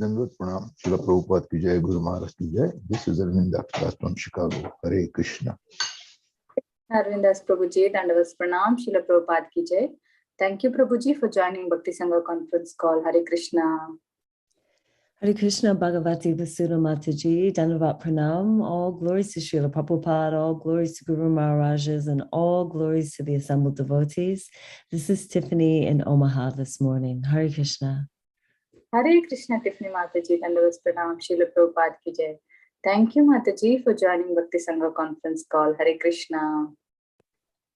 Dandavat Pranam, Srila Prabhupada ki jai, Guru Maharaj ki jai. This is Arvindas class from Chicago. Hare Krishna. Arvindas Prabhuji, Dandavat Pranam, Srila Prabhupada ki jai. Thank you, Prabhuji, for joining Bhakti Sangha conference call. Hare Krishna. Hare Krishna Bhagavati Vasudha Mataji, Dandavat Pranam, all glories to Srila Prabhupada, all glories to Guru Maharajas, and all glories to the assembled devotees. This is Tiffany in Omaha this morning. Hare Krishna. Hare Krishna, Tiffany Mataji, Dandavat Pranam, Srila Prabhupada ki jai. Thank you, Mataji, for joining Bhakti Sangha conference call. Hare Krishna.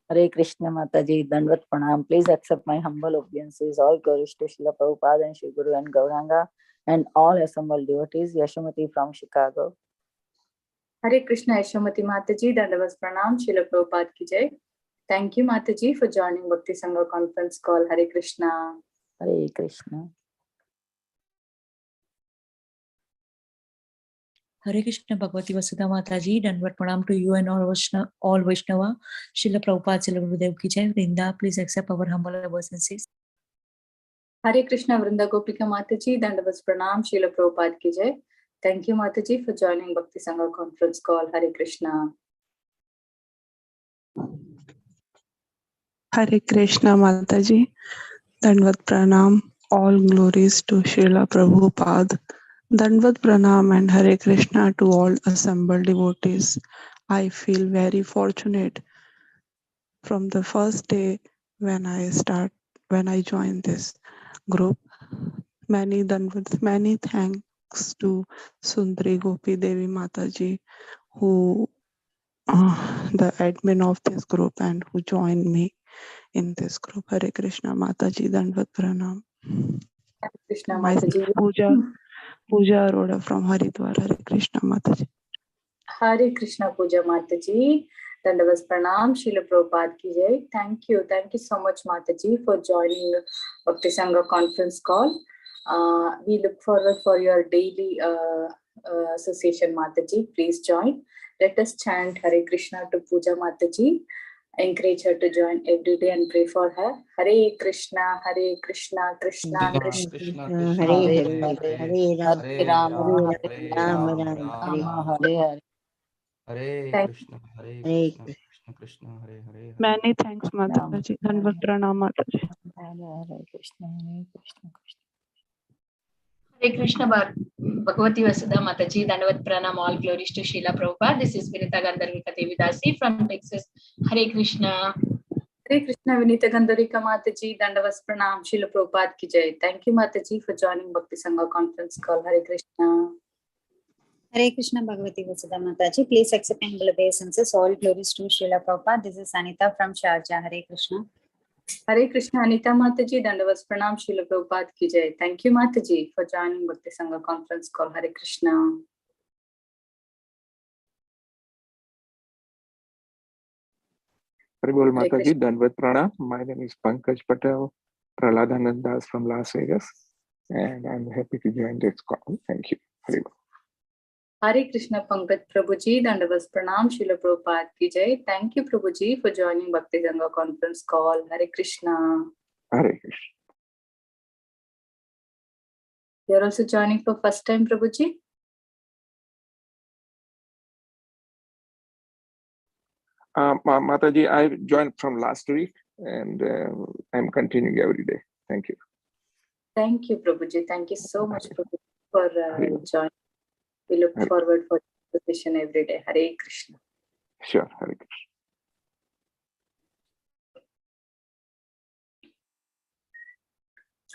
Hare Krishna Mataji, Dandavat Pranam. Please accept my humble obeisances. All glories to Srila Prabhupada and Shri Guru and Gauranga and all assembled devotees. Yashamati from Chicago. Hare Krishna, Yashamati Mataji, Dandavat Pranam, Srila Prabhupada ki jai. Thank you, Mataji, for joining Bhakti Sangha conference call. Hare Krishna. Hare Krishna. Hare Krishna Bhagavati Vasudha Mataji, Dandavat Pranam to you and all Vaishnava. Srila Prabhupada, Srila Gurudev ki jai. Vrinda, please accept our humble obeisances. Hare Krishna, Vrinda Gopika Mataji, Dandavat Pranam, Srila Prabhupada ki jai. Thank you, Mataji, for joining Bhakti Sangha conference call. Hare Krishna. Hare Krishna Mataji, Dandavat Pranam, all glories to Srila Prabhupada. Dandavat Pranam and Hare Krishna to all assembled devotees. I feel very fortunate from the first day when I joined this group. Many thanks to Sundari Gopi Devi Mataji, who the admin of this group and who joined me in this group. Hare Krishna Mataji, Dandavat Pranam. Hare Krishna Myself, Mataji. Pooja Aroda from Haridwar. Hare Krishna Mataji. Hare Krishna Pooja Mataji. Dandavat Pranam, Srila Prabhupada ki jai. Thank you so much, Mataji, for joining Bhakti Sangha conference call. We look forward for your daily association, Mataji. Please join. Let us chant Hare Krishna to Pooja Mataji. Encourage her to join every day and pray for her. Hare Krishna, Krishna Krishna, Krishna, Hare Hare, Hare Rama, Hare Rama, Hare Hare. Hare Krishna, Krishna Krishna, Hare Hare. Many thanks, Mataji. Dandavat Pranam, Mataji. Hare Krishna, Krishna. Hare Krishna Bhagavati Vasudha Mataji, Dandavat Pranam, all glories to Srila Prabhupada. This is Vinita Gandharvika Devidasi from Texas. Hare Krishna. Hare Krishna, Vinita Gandharvika Mataji, Dandavat Pranam, Srila Prabhupada ki jai. Thank you, Mataji, for joining Bhakti Sangha conference call. Hare Krishna. Hare Krishna Bhagavati Vasudha Mataji. Please accept humble obeisances. All glories to Srila Prabhupada. This is Anita from Sharjah. Hare Krishna. Hare Krishna, Anita Mataji, Dandavat Pranam, Srila Prabhupada ki jai. Thank you, Mataji, for joining Bhakti Sangha conference call. Hare Krishna. Haribol Mataji, Dandavat Pranam. My name is Pankaj Patel, Prahladanand Das from Las Vegas, and I'm happy to join this call. Thank you. Haribol. Hare Krishna Pankaj Prabhuji, Dandavat Pranam, Srila Prabhupada ki jai. Thank you, Prabhuji, for joining Bhakti Sangha conference call. Hare Krishna. Hare Krishna. You are also joining for first time, Prabhuji? Mataji, I joined from last week and I'm continuing every day. Thank you. Thank you, Prabhuji. Thank you so much, Prabhuji, for joining. We look forward for the session every day. Hare Krishna. Sure, Hare Krishna.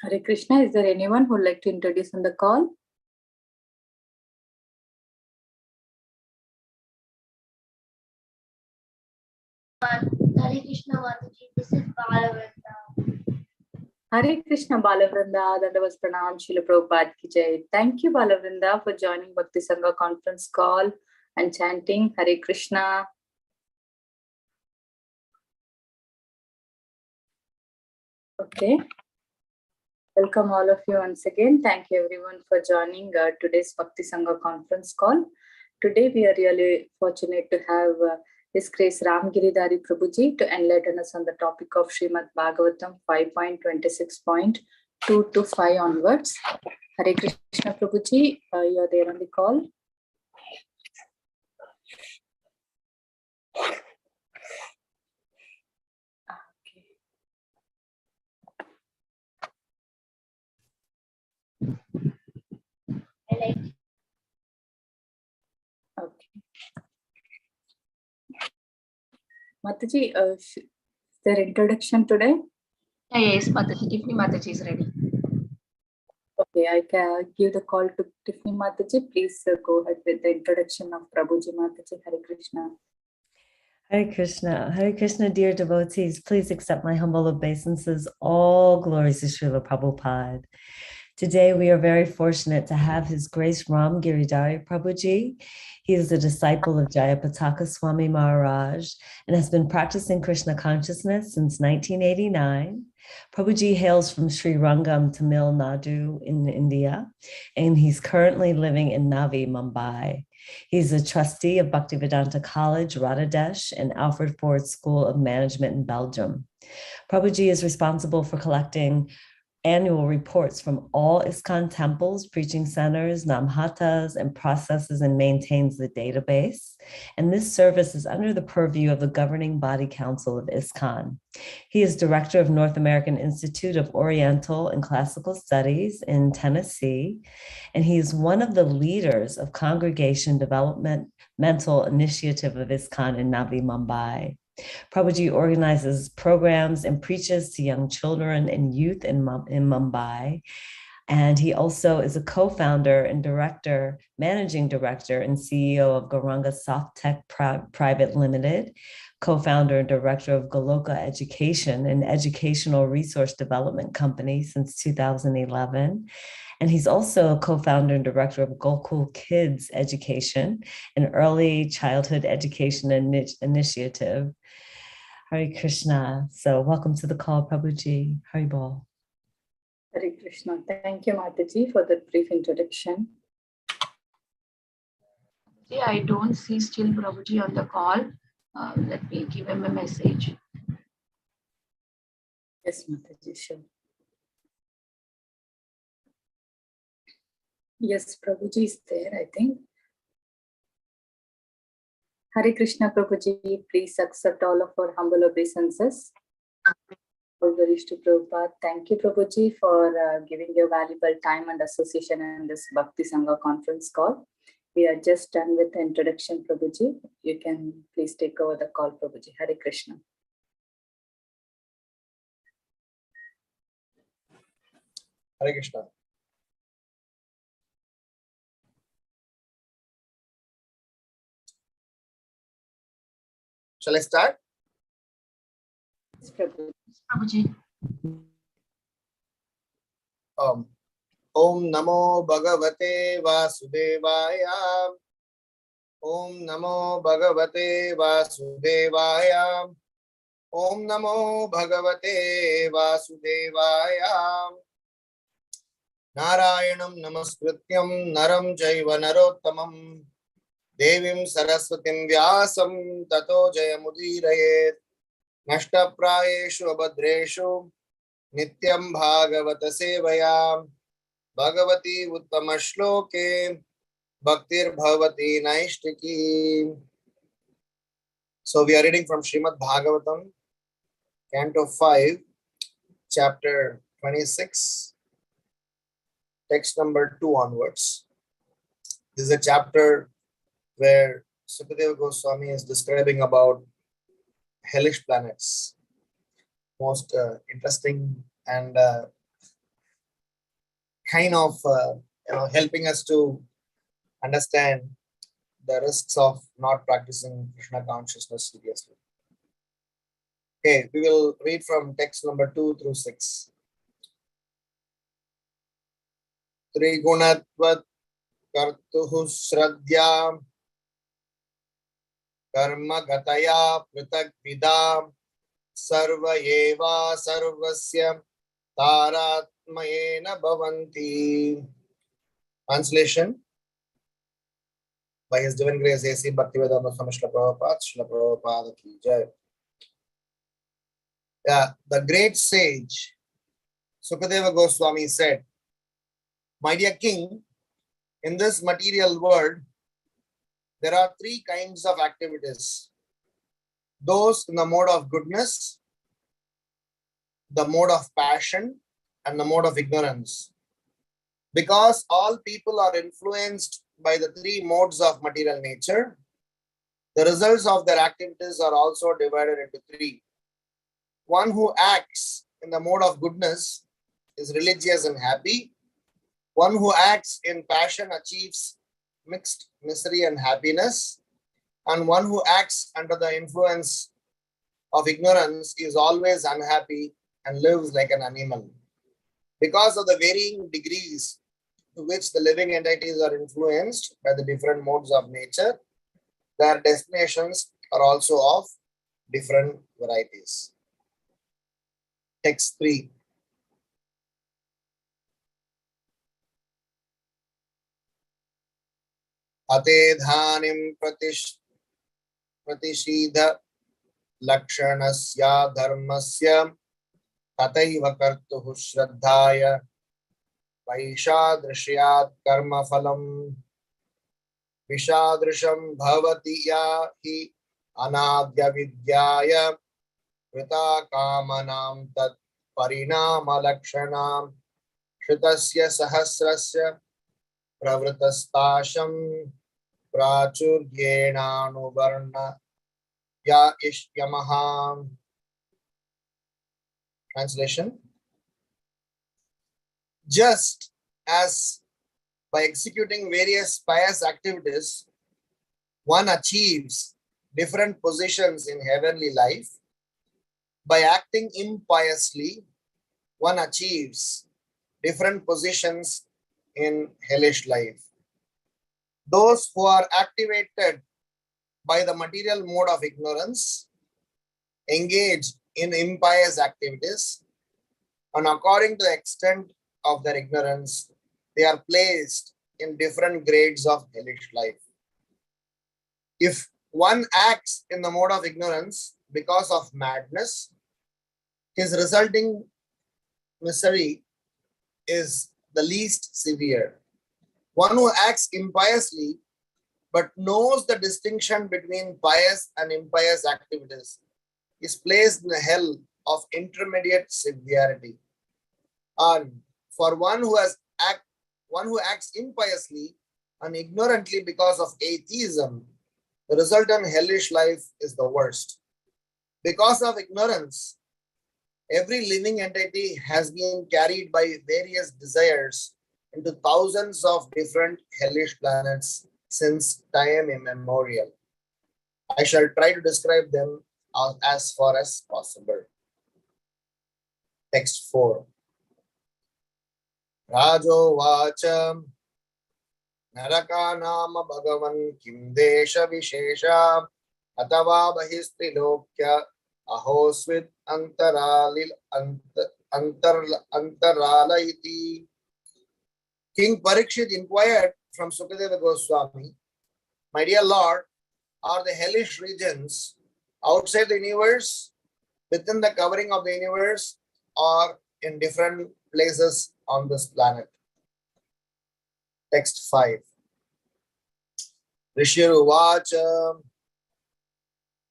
Hare Krishna. Is there anyone who would like to introduce on the call? Hare Krishna Mataji, this is Balavrinda. Hare Krishna Balavrinda, Dandavat Pranam, Srila Prabhupada ki jai. Thank you, Balavrinda, for joining Bhakti Sangha conference call and chanting Hare Krishna. Okay. Welcome all of you once again. Thank you everyone for joining today's Bhakti Sangha conference call. Today we are really fortunate to have His Grace Ramgiridhari Prabhuji to enlighten us on the topic of Srimad Bhagavatam 5.26.2-5. 2 to 5 onwards. Hare Krishna Prabhuji, you're there on the call. Okay. Mataji, is there introduction today? Yes, Mataji. Tiffany Mataji is ready. Okay, I can give the call to Tiffany Mataji. Please go ahead with the introduction of Prabhuji Mataji. Hare Krishna. Hare Krishna. Hare Krishna, dear devotees, please accept my humble obeisances. All glories to Srila Prabhupada. Today, we are very fortunate to have His Grace Ramgiridhari Prabhuji. He is a disciple of Jayapataka Swami Maharaj and has been practicing Krishna consciousness since 1989. Prabhuji hails from Sri Rangam, Tamil Nadu in India, and he's currently living in Navi, Mumbai. He's a trustee of Bhaktivedanta College, Radhadesh, and Alfred Ford School of Management in Belgium. Prabhuji is responsible for collecting annual reports from all ISKCON temples, preaching centers, namhatas, and processes and maintains the database. And this service is under the purview of the governing body council of ISKCON. He is director of North American Institute of Oriental and Classical Studies in Tennessee, and he is one of the leaders of Congregation Developmental Initiative of ISKCON in Navi Mumbai. Prabhuji organizes programs and preaches to young children and youth in Mumbai. And he also is a co-founder and managing director and CEO of Gauranga Soft Tech Private Limited, co-founder and director of Goloka Education, an educational resource development company since 2011. And he's also a co-founder and director of Gokul Kids Education, an early childhood education initiative. Hare Krishna. So welcome to the call, Prabhuji. Hari Bol. Hare Krishna. Thank you, Mataji, for that brief introduction. Yeah, I don't see still Prabhuji on the call. Let me give him a message. Yes, Mataji, sure. Yes, Prabhuji is there, I think. Hare Krishna Prabhuji, please accept all of our humble obeisances. All glories to Prabhupada. Thank you, Prabhuji, for giving your valuable time and association in this Bhakti Sangha conference call. We are just done with the introduction, Prabhuji. You can please take over the call, Prabhuji. Hare Krishna. Hare Krishna. Shall I start? Prabhuji. Om Namo Bhagavate Vasudevaya. Om Namo Bhagavate Vasudevaya. Om Namo Bhagavate Vasudevaya. Narayanam Namaskrityam Naram Jaiva Narottamam Devim Saraswatim Vyasam Tato Jayamudiraye Nashtaprayeshu Abhadreshu Nityam Bhagavata Sevaya Bhagavati Uttama Shloke Bhaktir Bhavati Naishtiki. So we are reading from Srimad Bhagavatam, Canto 5, Chapter 26, text number 2 onwards. This is a chapter where Sukadeva Goswami is describing about hellish planets. Most interesting and kind of helping us to understand the risks of not practicing Krishna consciousness seriously. Okay, we will read from text number 2 through 6. Trigunatvat kartuhu shraddhyam karma gataya pritak vidam sarva eva sarvasya taratmayena bhavanti. Translation by His Divine Grace A.C. Bhaktivedanta Swami Srila Prabhupada ki jai. Yeah, the great sage Sukadeva Goswami said, "My dear king, in this material world, there are three kinds of activities. Those in the mode of goodness, the mode of passion, and the mode of ignorance. Because all people are influenced by the three modes of material nature, the results of their activities are also divided into three. One who acts in the mode of goodness is religious and happy. One who acts in passion achieves mixed misery and happiness. And one who acts under the influence of ignorance is always unhappy and lives like an animal. Because of the varying degrees to which the living entities are influenced by the different modes of nature, their destinations are also of different varieties." Text 3. Atedhanim pratishidha lakshanasya dharmasya tataiva kartuhu shraddhaya vaishadrishyat karma phalam vishadrisham bhavati yahi anadya vidyaya krita kamanam tat parinama lakshanam shritasya sahasrasya pravritastasham prachuryenaanuvarna ya ishyamaha. Translation: just as by executing various pious activities, one achieves different positions in heavenly life, by acting impiously, one achieves different positions in hellish life. Those who are activated by the material mode of ignorance engage in impious activities, and according to the extent of their ignorance, they are placed in different grades of hellish life. If one acts in the mode of ignorance because of madness, his resulting misery is the least severe. One who acts impiously but knows the distinction between pious and impious activities is placed in the hell of intermediate severity. And for one who acts impiously and ignorantly because of atheism, the resultant hellish life is the worst. Because of ignorance, every living entity has been carried by various desires into thousands of different hellish planets since time immemorial. I shall try to describe them as far as possible. Text 4. Rajo Vacha Naraka Nama Bhagavan Kim Desha Vishesha Atava Bahistri Lokya Ahosvit Antarala iti. King Parikshit inquired from Sukadeva Goswami, "My dear Lord, are the hellish regions outside the universe, within the covering of the universe, or in different places on this planet?" Text 5. Rishiru Vacha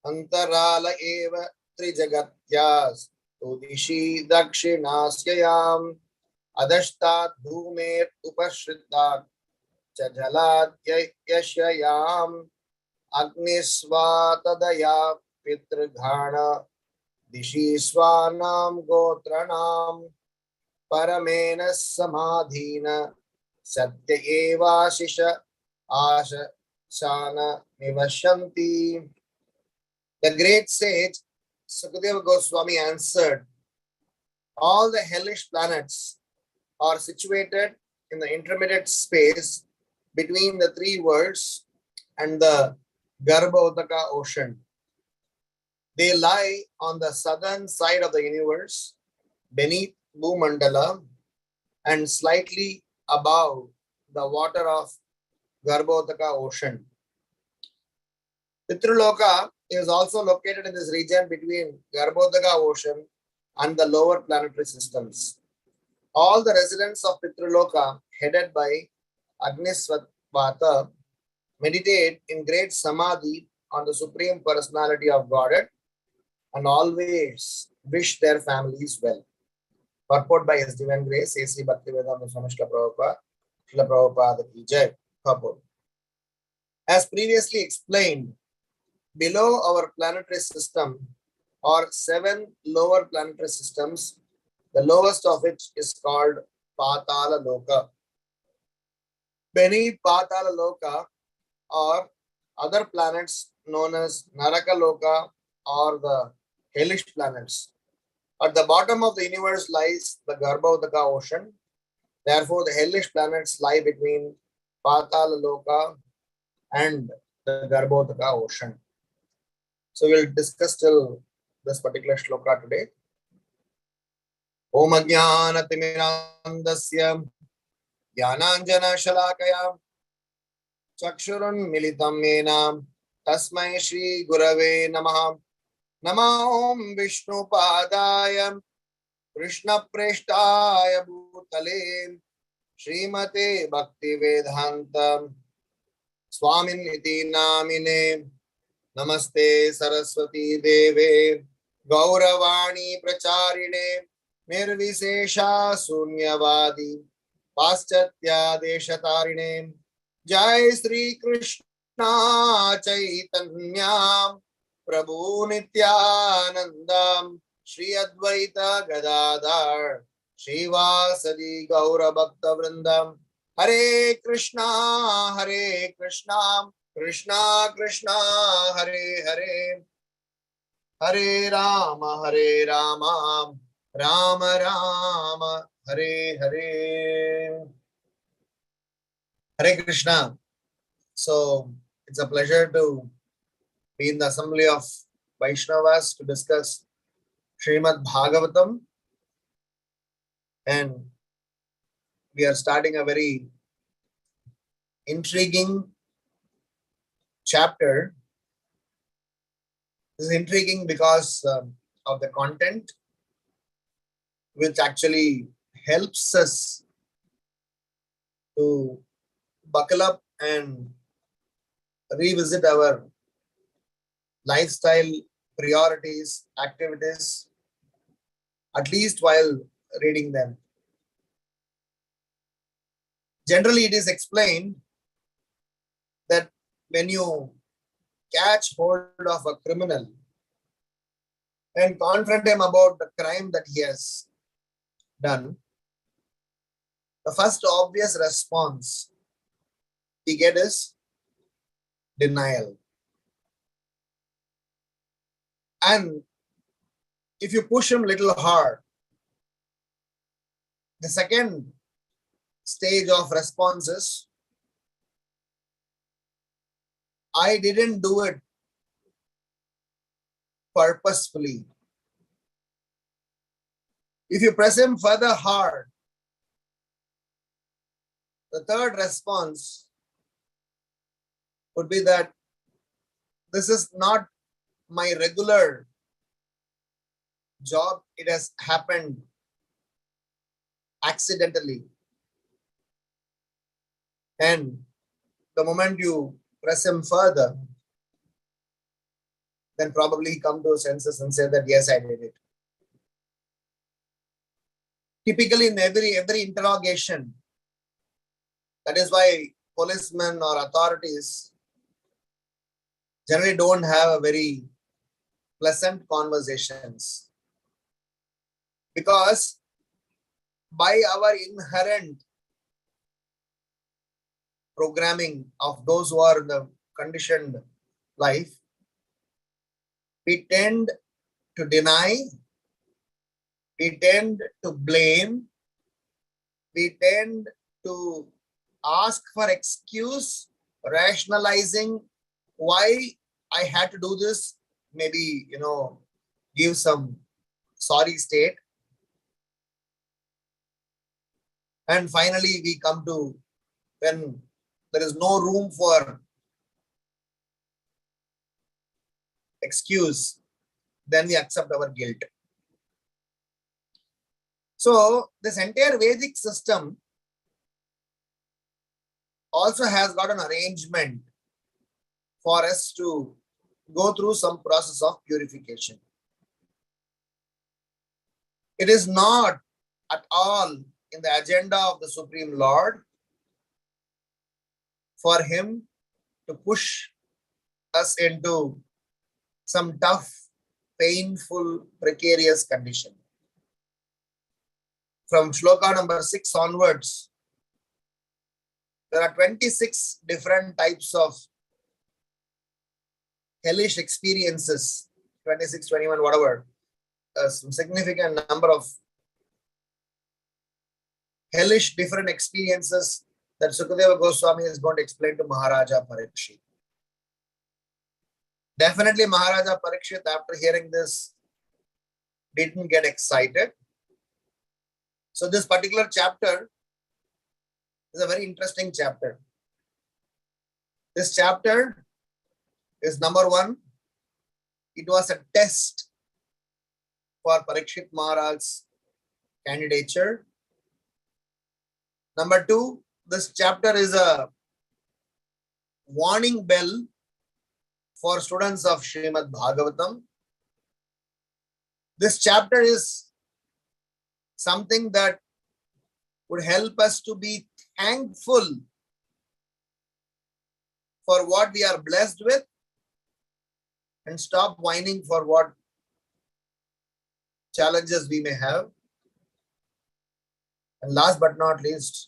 Antarala eva Trijagatyas Tudishi Dakshinasya Adashtat Bhumer Upashritat Chajalat Yashayam Agnisvatadaya Pitrghana Dishi Swanam Gotranam Paramena Samadhina Satya Eva Shisha Asha Shana Nivashanti. The great sage Sukadeva Goswami answered, "All the hellish planets are situated in the intermediate space between the three worlds and the Garbhodaka ocean. They lie on the southern side of the universe, beneath Bhumandala, and slightly above the water of Garbhodaka ocean. Pitraloka is also located in this region between Garbhodaka ocean and the lower planetary systems. All the residents of Pitraloka, headed by Agnisvata, meditate in great samadhi on the Supreme Personality of Godhead and always wish their families well. Purport by His Divine Grace, A.C. Bhaktivedanta Swami Srila Prabhupada, Srila Prabhupada Ki Jai. Purport. As previously explained, below our planetary system are 7 lower planetary systems, the lowest of which is called Patala Loka. Beneath Patala Loka are other planets known as Naraka Loka or the hellish planets. At the bottom of the universe lies the Garbhodaka ocean. Therefore, the hellish planets lie between Patala Loka and the Garbhodaka ocean. So we'll discuss till this particular shloka today. Om Ajnana Timirandasya Jnananjana Shalakaya Chakshurun Militam Mena Tasmai Shri Gurave Namaha. Nama Om Vishnu Padaya Krishna Preshtaya Bhutale Srimate Bhakti Vedanta Swamin Iti Namine Namaste Saraswati Deve Gauravani Pracharine Nirvisesha Sunyavadi Paschatya Deshatarine Jai Sri Krishna Chaitanya Prabhu Nityanandam Shri Advaita Gadadhar Srivasadi Gaura Bhakta Vrindam Hare Krishna Krishna Krishna Hare Hare Hare Rama Rama Rama Hare Hare. Hare Krishna. So it's a pleasure to be in the assembly of Vaishnavas to discuss Srimad Bhagavatam, and we are starting a very intriguing chapter. This is intriguing because of the content, which actually helps us to buckle up and revisit our lifestyle priorities, activities, at least while reading them. Generally, it is explained that when you catch hold of a criminal and confront him about the crime that he has done, the first obvious response he gets is denial. And if you push him a little hard, the second stage of response is, I didn't do it purposefully. If you press him further hard, the third response would be that this is not my regular job. It has happened accidentally. And the moment you press him further, then probably he come to his senses and say that, yes, I did it. Typically in every interrogation, that is why policemen or authorities generally don't have a very pleasant conversations, because by our inherent programming of those who are in the conditioned life, we tend to deny, we tend to blame, we tend to ask for excuse, rationalizing why I had to do this, maybe, give some sorry state. And finally, we come to when there is no room for excuse, then we accept our guilt. So this entire Vedic system also has got an arrangement for us to go through some process of purification. It is not at all in the agenda of the Supreme Lord for him to push us into some tough, painful, precarious condition. From shloka number 6 onwards, there are 26 different types of hellish experiences, 26, 21, whatever, some significant number of hellish different experiences that Sukadeva Goswami is going to explain to Maharaja Parikshit. Definitely Maharaja Parikshit, after hearing this, didn't get excited. So this particular chapter is a very interesting chapter. This chapter is number 1. It was a test for Parikshit Maharaj's candidature. Number 2, this chapter is a warning bell for students of Srimad Bhagavatam. This chapter is something that would help us to be thankful for what we are blessed with and stop whining for what challenges we may have. And last but not least,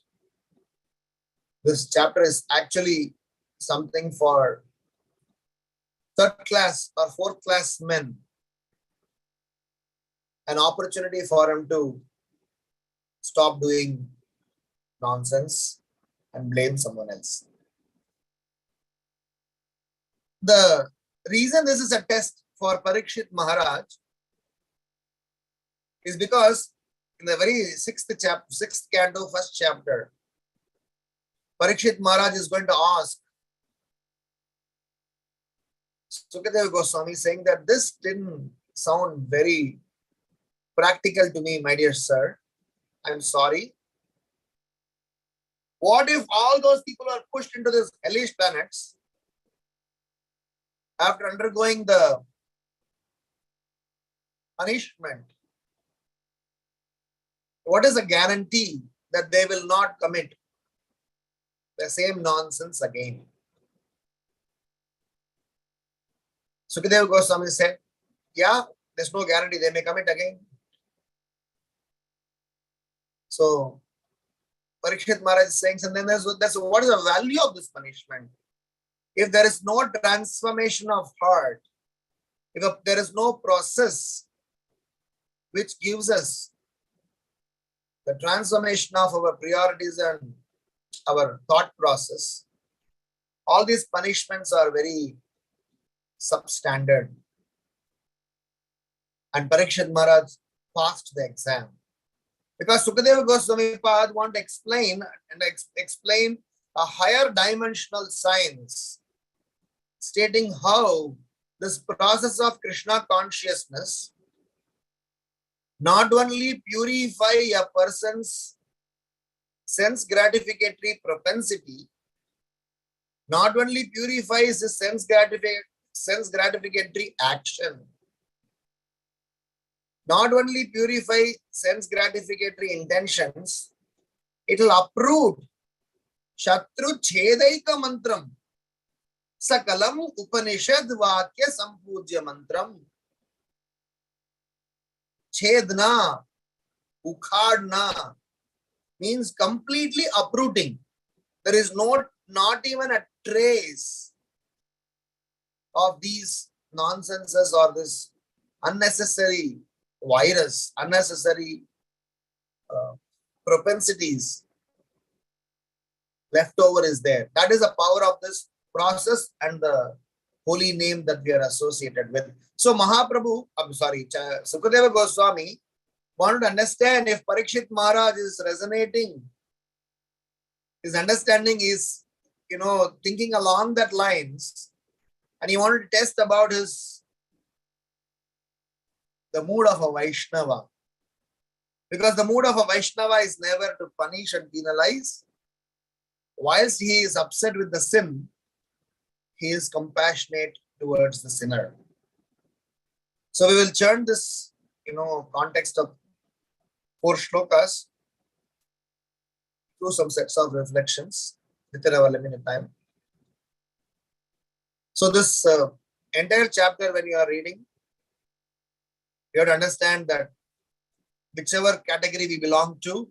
this chapter is actually something for third class or fourth class men, an opportunity for him to stop doing nonsense and blame someone else. The reason this is a test for Parikshit Maharaj is because in the very 6th canto, 1st chapter, Parikshit Maharaj is going to ask Sukadeva Goswami, saying that this didn't sound very practical to me, my dear sir. I'm sorry. What if all those people are pushed into these hellish planets after undergoing the punishment? What is the guarantee that they will not commit the same nonsense again? Sukadeva Goswami said, yeah, there's no guarantee they may commit again. So Parikshit Maharaj is saying, and then that's what is the value of this punishment? If there is no transformation of heart, if there is no process which gives us the transformation of our priorities and our thought process, all these punishments are very substandard. And Parikshit Maharaj passed the exam. Because Sukadeva Goswami Pad want to explain a higher dimensional science, stating how this process of Krishna consciousness not only purify a person's sense gratificatory propensity, not only purifies his sense gratificatory action, not only purify sense gratificatory intentions, it will uproot Shatru Chedaika Mantram, Sakalam Upanishad Vakya Sampujya Mantram. Chedna, Ukhadna means completely uprooting. There is not even a trace of these nonsenses or this unnecessary virus, unnecessary propensities left over is there. That is the power of this process and the holy name that we are associated with. So Sukadeva Goswami wanted to understand if Parikshit Maharaj is resonating, his understanding is, thinking along that lines, and he wanted to test about the mood of a Vaishnava. Because the mood of a Vaishnava is never to punish and penalize. Whilst he is upset with the sin, he is compassionate towards the sinner. So we will turn this, context of 4 shlokas through some sets of reflections within our limited time. So this entire chapter, when you are reading, you have to understand that whichever category we belong to,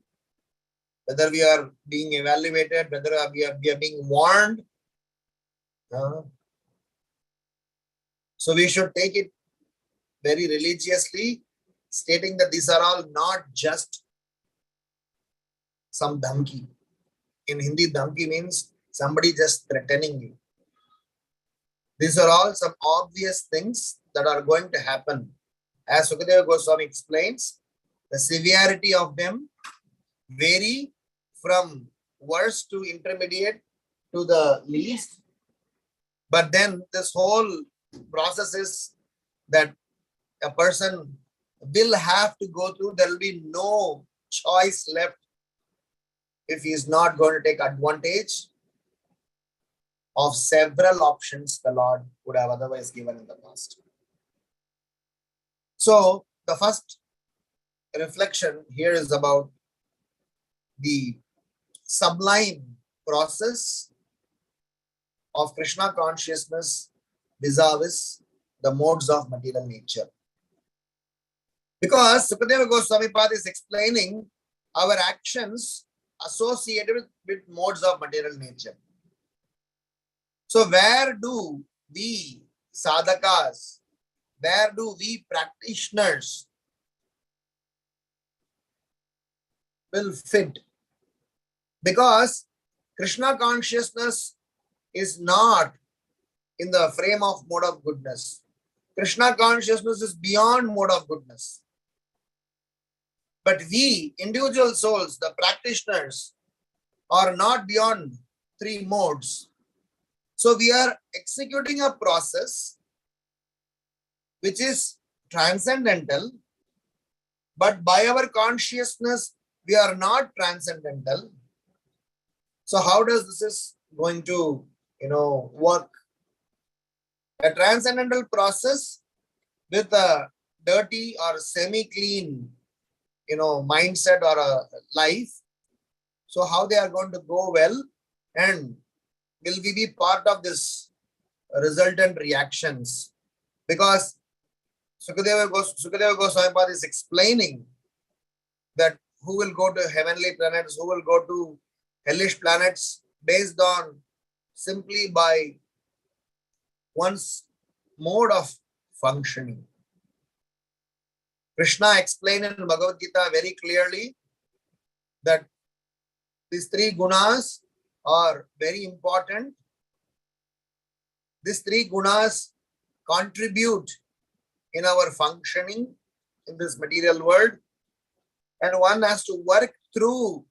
whether we are being evaluated, whether we are being warned, so we should take it very religiously, stating that these are all not just some dhamki. In Hindi, dhamki means somebody just threatening you. These are all some obvious things that are going to happen. As Sukadeva Goswami explains, the severity of them vary from worst to intermediate to the least. But then this whole process is that a person will have to go through. There will be no choice left if he is not going to take advantage of several options the Lord would have otherwise given in the past. So the first reflection here is about the sublime process of Krishna consciousness vis-a-vis the modes of material nature. Because Sukadeva Goswami Pad is explaining our actions associated with modes of material nature. So where do we sadhakas, where do we practitioners will fit? Because Krishna consciousness is not in the frame of mode of goodness. Krishna consciousness is beyond mode of goodness. But we, individual souls, the practitioners, are not beyond 3 modes. So we are executing a process which is transcendental, but by our consciousness, we are not transcendental. So how does this is going to, work? A transcendental process with a dirty or semi-clean, mindset or a life. So how they are going to go well, and will we be part of this resultant reactions? Because Sukadeva Goswami Pad is explaining that who will go to heavenly planets, who will go to hellish planets based on simply by one's mode of functioning. Krishna explained in Bhagavad Gita very clearly that these 3 gunas are very important. These 3 gunas contribute in our functioning in this material world, and one has to work through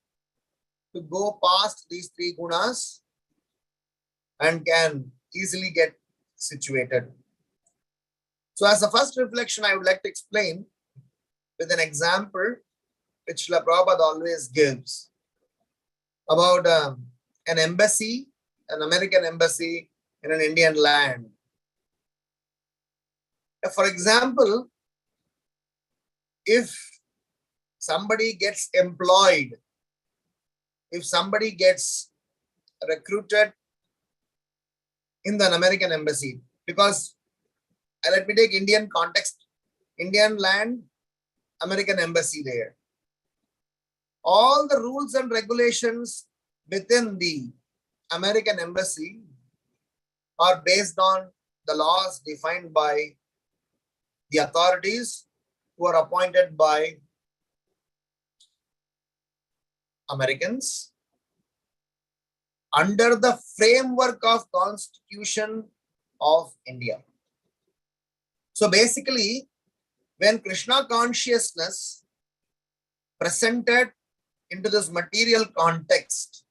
to go past these 3 gunas and can easily get situated. So as a first reflection, I would like to explain with an example which Srila Prabhupada always gives about an embassy, an American embassy in an Indian land. For example, if somebody gets employed, if somebody gets recruited in the American embassy, because let me take Indian context, Indian land, American embassy there. All the rules and regulations within the American embassy are based on the laws defined by the authorities who are appointed by Americans under the framework of Constitution of India. So basically, when Krishna consciousness presented into this material context,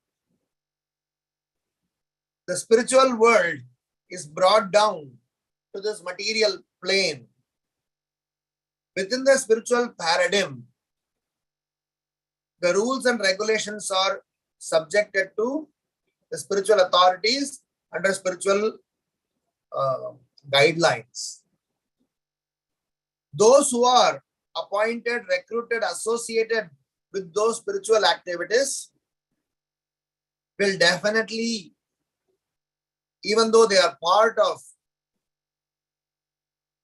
the spiritual world is brought down to this material plane. Within the spiritual paradigm, the rules and regulations are subjected to the spiritual authorities under spiritual guidelines. Those who are appointed, recruited, associated with those spiritual activities will definitely, even though they are part of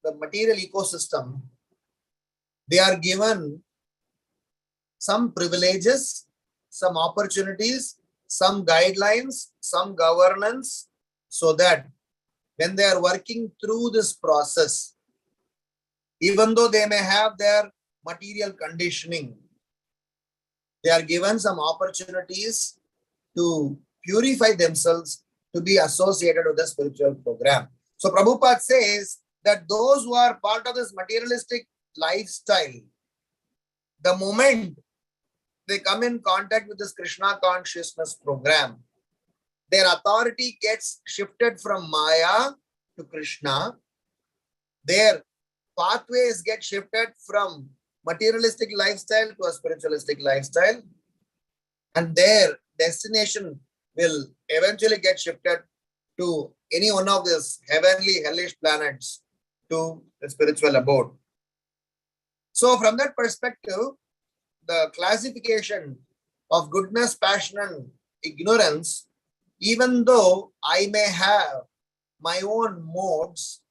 the material ecosystem, they are given some privileges, some opportunities, some guidelines, some governance, so that when they are working through this process, even though they may have their material conditioning, they are given some opportunities to purify themselves to be associated with the spiritual program. So Prabhupada says that those who are part of this materialistic lifestyle, the moment they come in contact with this Krishna consciousness program, their authority gets shifted from Maya to Krishna. Their pathways get shifted from materialistic lifestyle to a spiritualistic lifestyle, and their destination will eventually get shifted to any one of these heavenly, hellish planets to the spiritual abode. So from that perspective, the classification of goodness, passion, and ignorance, even though I may have my own modes,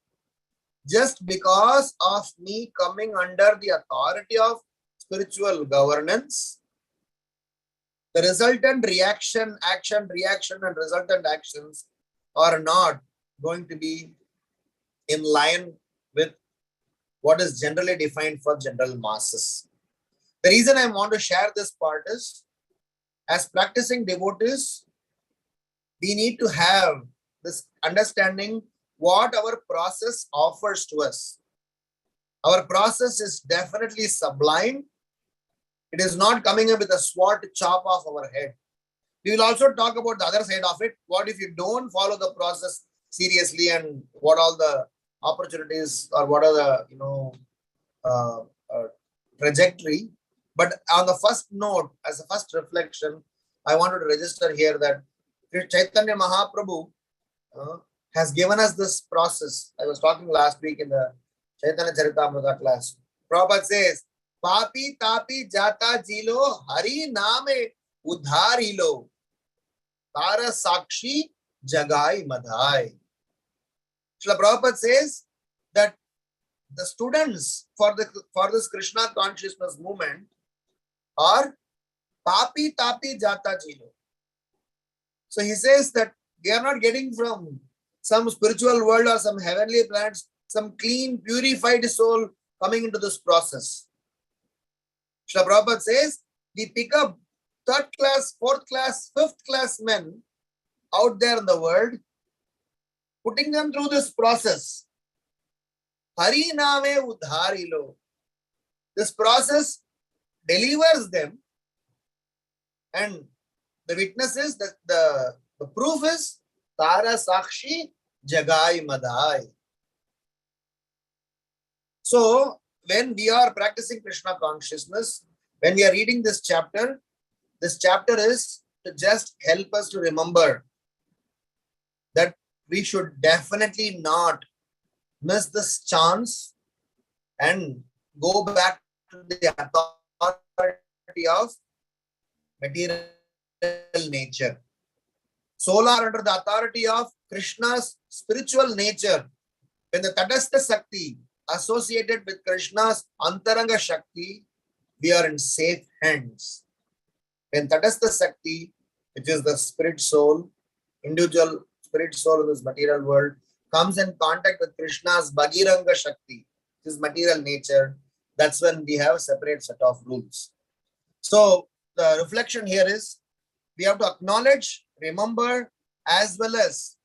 just because of me coming under the authority of spiritual governance, the resultant reaction, action, reaction, and resultant actions are not going to be in line with what is generally defined for general masses. The reason I want to share this part is, as practicing devotees, we need to have this understanding what our process offers to us. Our process is definitely sublime. It is not coming up with a sword chop off our head. We will also talk about the other side of it. What if you don't follow the process seriously, and what all the opportunities, or what are the trajectory. But on the first note, as a first reflection, I wanted to register here that Chaitanya Mahaprabhu has given us this process. I was talking last week in the Chaitanya Charitamrita class. Prabhupada says, Papi tapi jata jilo hari name udharilo tara sakshi jagai madhai. Srila Prabhupada says that the students for this Krishna consciousness movement are papi tapi jata jilo. So he says that they are not getting from some spiritual world or some heavenly planets some clean, purified soul coming into this process. Srila Prabhupada says, we pick up third class, fourth class, fifth class men out there in the world, putting them through this process. Hari name udharilo. This process delivers them, and the witness is that the proof is Tara Sakshi Jagai Madhai. So when we are practicing Krishna consciousness, when we are reading this chapter is to just help us to remember that we should definitely not miss this chance and go back to the authority of material nature. Soul are under the authority of Krishna's spiritual nature. When the Tadastha Shakti associated with Krishna's Antaranga Shakti, we are in safe hands. When Tadastha Shakti, which is the spirit soul, individual spirit soul in this material world, comes in contact with Krishna's Bhagiranga Shakti, his material nature, that's when we have a separate set of rules. So the reflection here is, we have to acknowledge, remember, as well as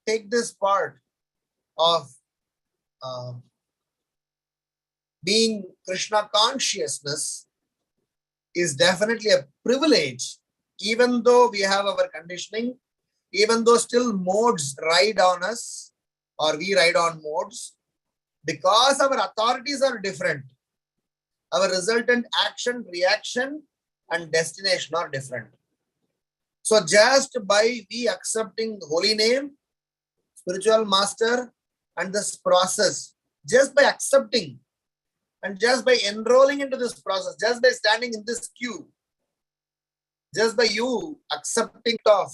take this part of being Krishna consciousness is definitely a privilege, even though we have our conditioning, even though still modes ride on us, or we ride on modes, because our authorities are different. Our resultant action, reaction, and destination are different. So just by we accepting the holy name, spiritual master, and this process, just by accepting and just by enrolling into this process, just by standing in this queue, just by you accepting of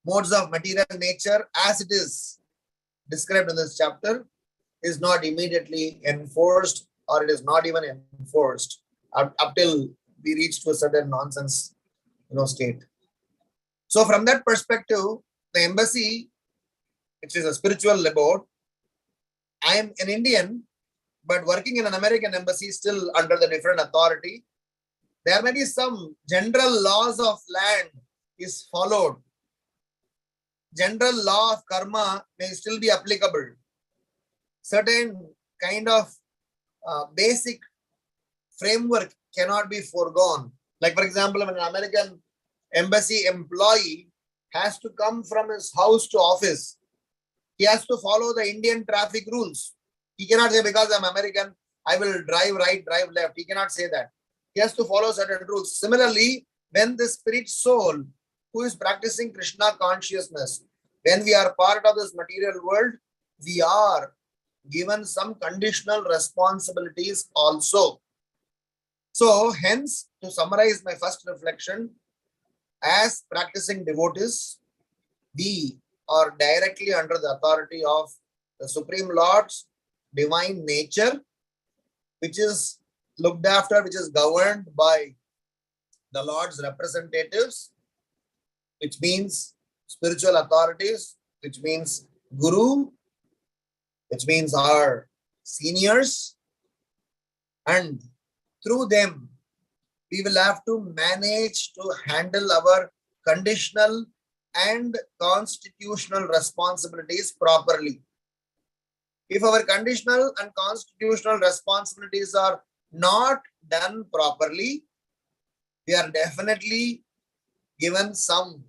modes of material nature as it is described in this chapter, is not immediately enforced, or it is not even enforced up till we reach to a certain nonsense state. So from that perspective, the embassy, which is a spiritual abode, I am an Indian, but working in an American embassy still under the different authority. There may be some general laws of land is followed. General law of karma may still be applicable. Certain kind of basic framework cannot be foregone. Like for example, when an American embassy employee has to come from his house to office, he has to follow the Indian traffic rules. He cannot say, because I'm American, I will drive right, drive left. He cannot say that. He has to follow certain rules. Similarly, when the spirit soul who is practicing Krishna consciousness, when we are part of this material world, we are given some conditional responsibilities also. So hence, to summarize my first reflection, as practicing devotees, we are directly under the authority of the Supreme Lord's divine nature, which is looked after, which is governed by the Lord's representatives, which means spiritual authorities, which means Guru, which means our seniors, and through them, we will have to manage to handle our conditional and constitutional responsibilities properly. If our conditional and constitutional responsibilities are not done properly, we are definitely given some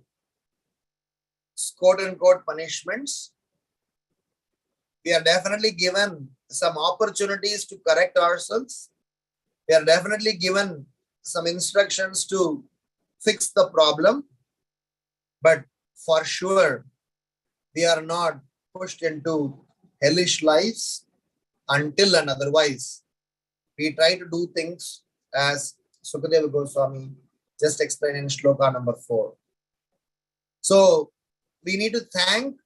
quote-unquote punishments. We are definitely given some opportunities to correct ourselves. We are definitely given some instructions to fix the problem. But for sure, we are not pushed into hellish lives until and otherwise. We try to do things as Sukadeva Goswami just explained in shloka number 4. So we need to thank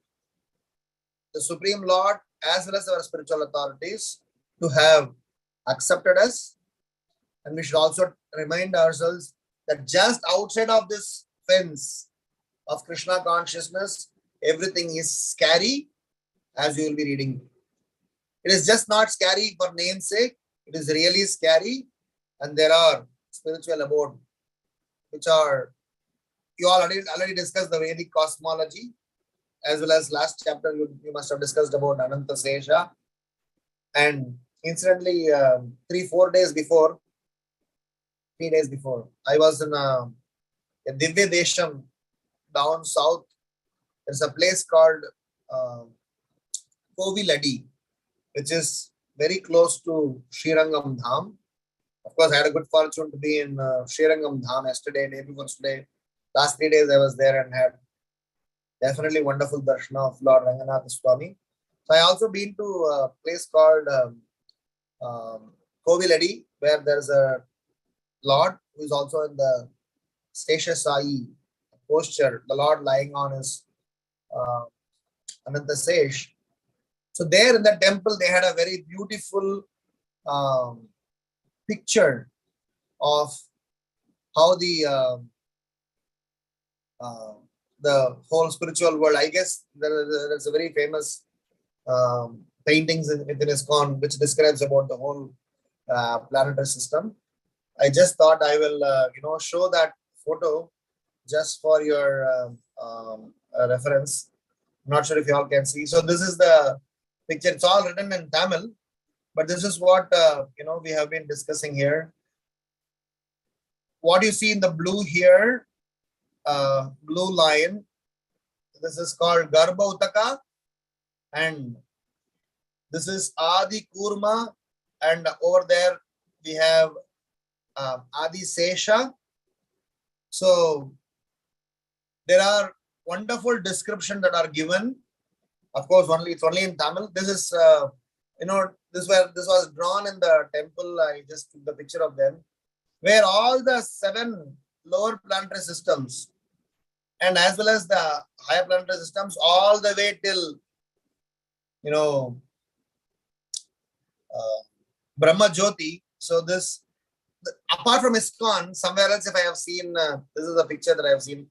the Supreme Lord as well as our spiritual authorities to have accepted us. And we should also remind ourselves that just outside of this fence of Krishna consciousness, everything is scary, as you will be reading. It is just not scary for namesake. It is really scary. And there are spiritual abode, which are, you already discussed the Vedic cosmology, as well as last chapter you must have discussed about Ananta Sesha. And incidentally, 3 days before, I was in a Divya Desham down south. There's a place called Koviladi, which is very close to Srirangam Dham. Of course, I had a good fortune to be in Srirangam Dham yesterday, day before today. Last 3 days I was there and had definitely wonderful darshana of Lord Ranganatha Swami. So I also been to a place called Koviladi, where there's a Lord who is also in the Sesha Sai posture, the Lord lying on his Ananta Sesh. So there in the temple, they had a very beautiful picture of how the whole spiritual world, I guess there's a very famous paintings within ISKCON which describes about the whole planetary system. I just thought I will show that photo just for your reference. I'm not sure if you all can see. So this is the picture. It's all written in Tamil, but this is what we have been discussing here. What you see in the blue here, blue line, this is called Garbha Utaka, and this is Adi Kurma, and over there we have Adi Sesha. So there are wonderful descriptions that are given. Of course, it's only in Tamil. This is this was drawn in the temple. I just took the picture of them, where all the 7 lower planetary systems and as well as the higher planetary systems, all the way till Brahma Jyoti. So this, apart from ISKCON, somewhere else, if I have seen, this is a picture that I have seen,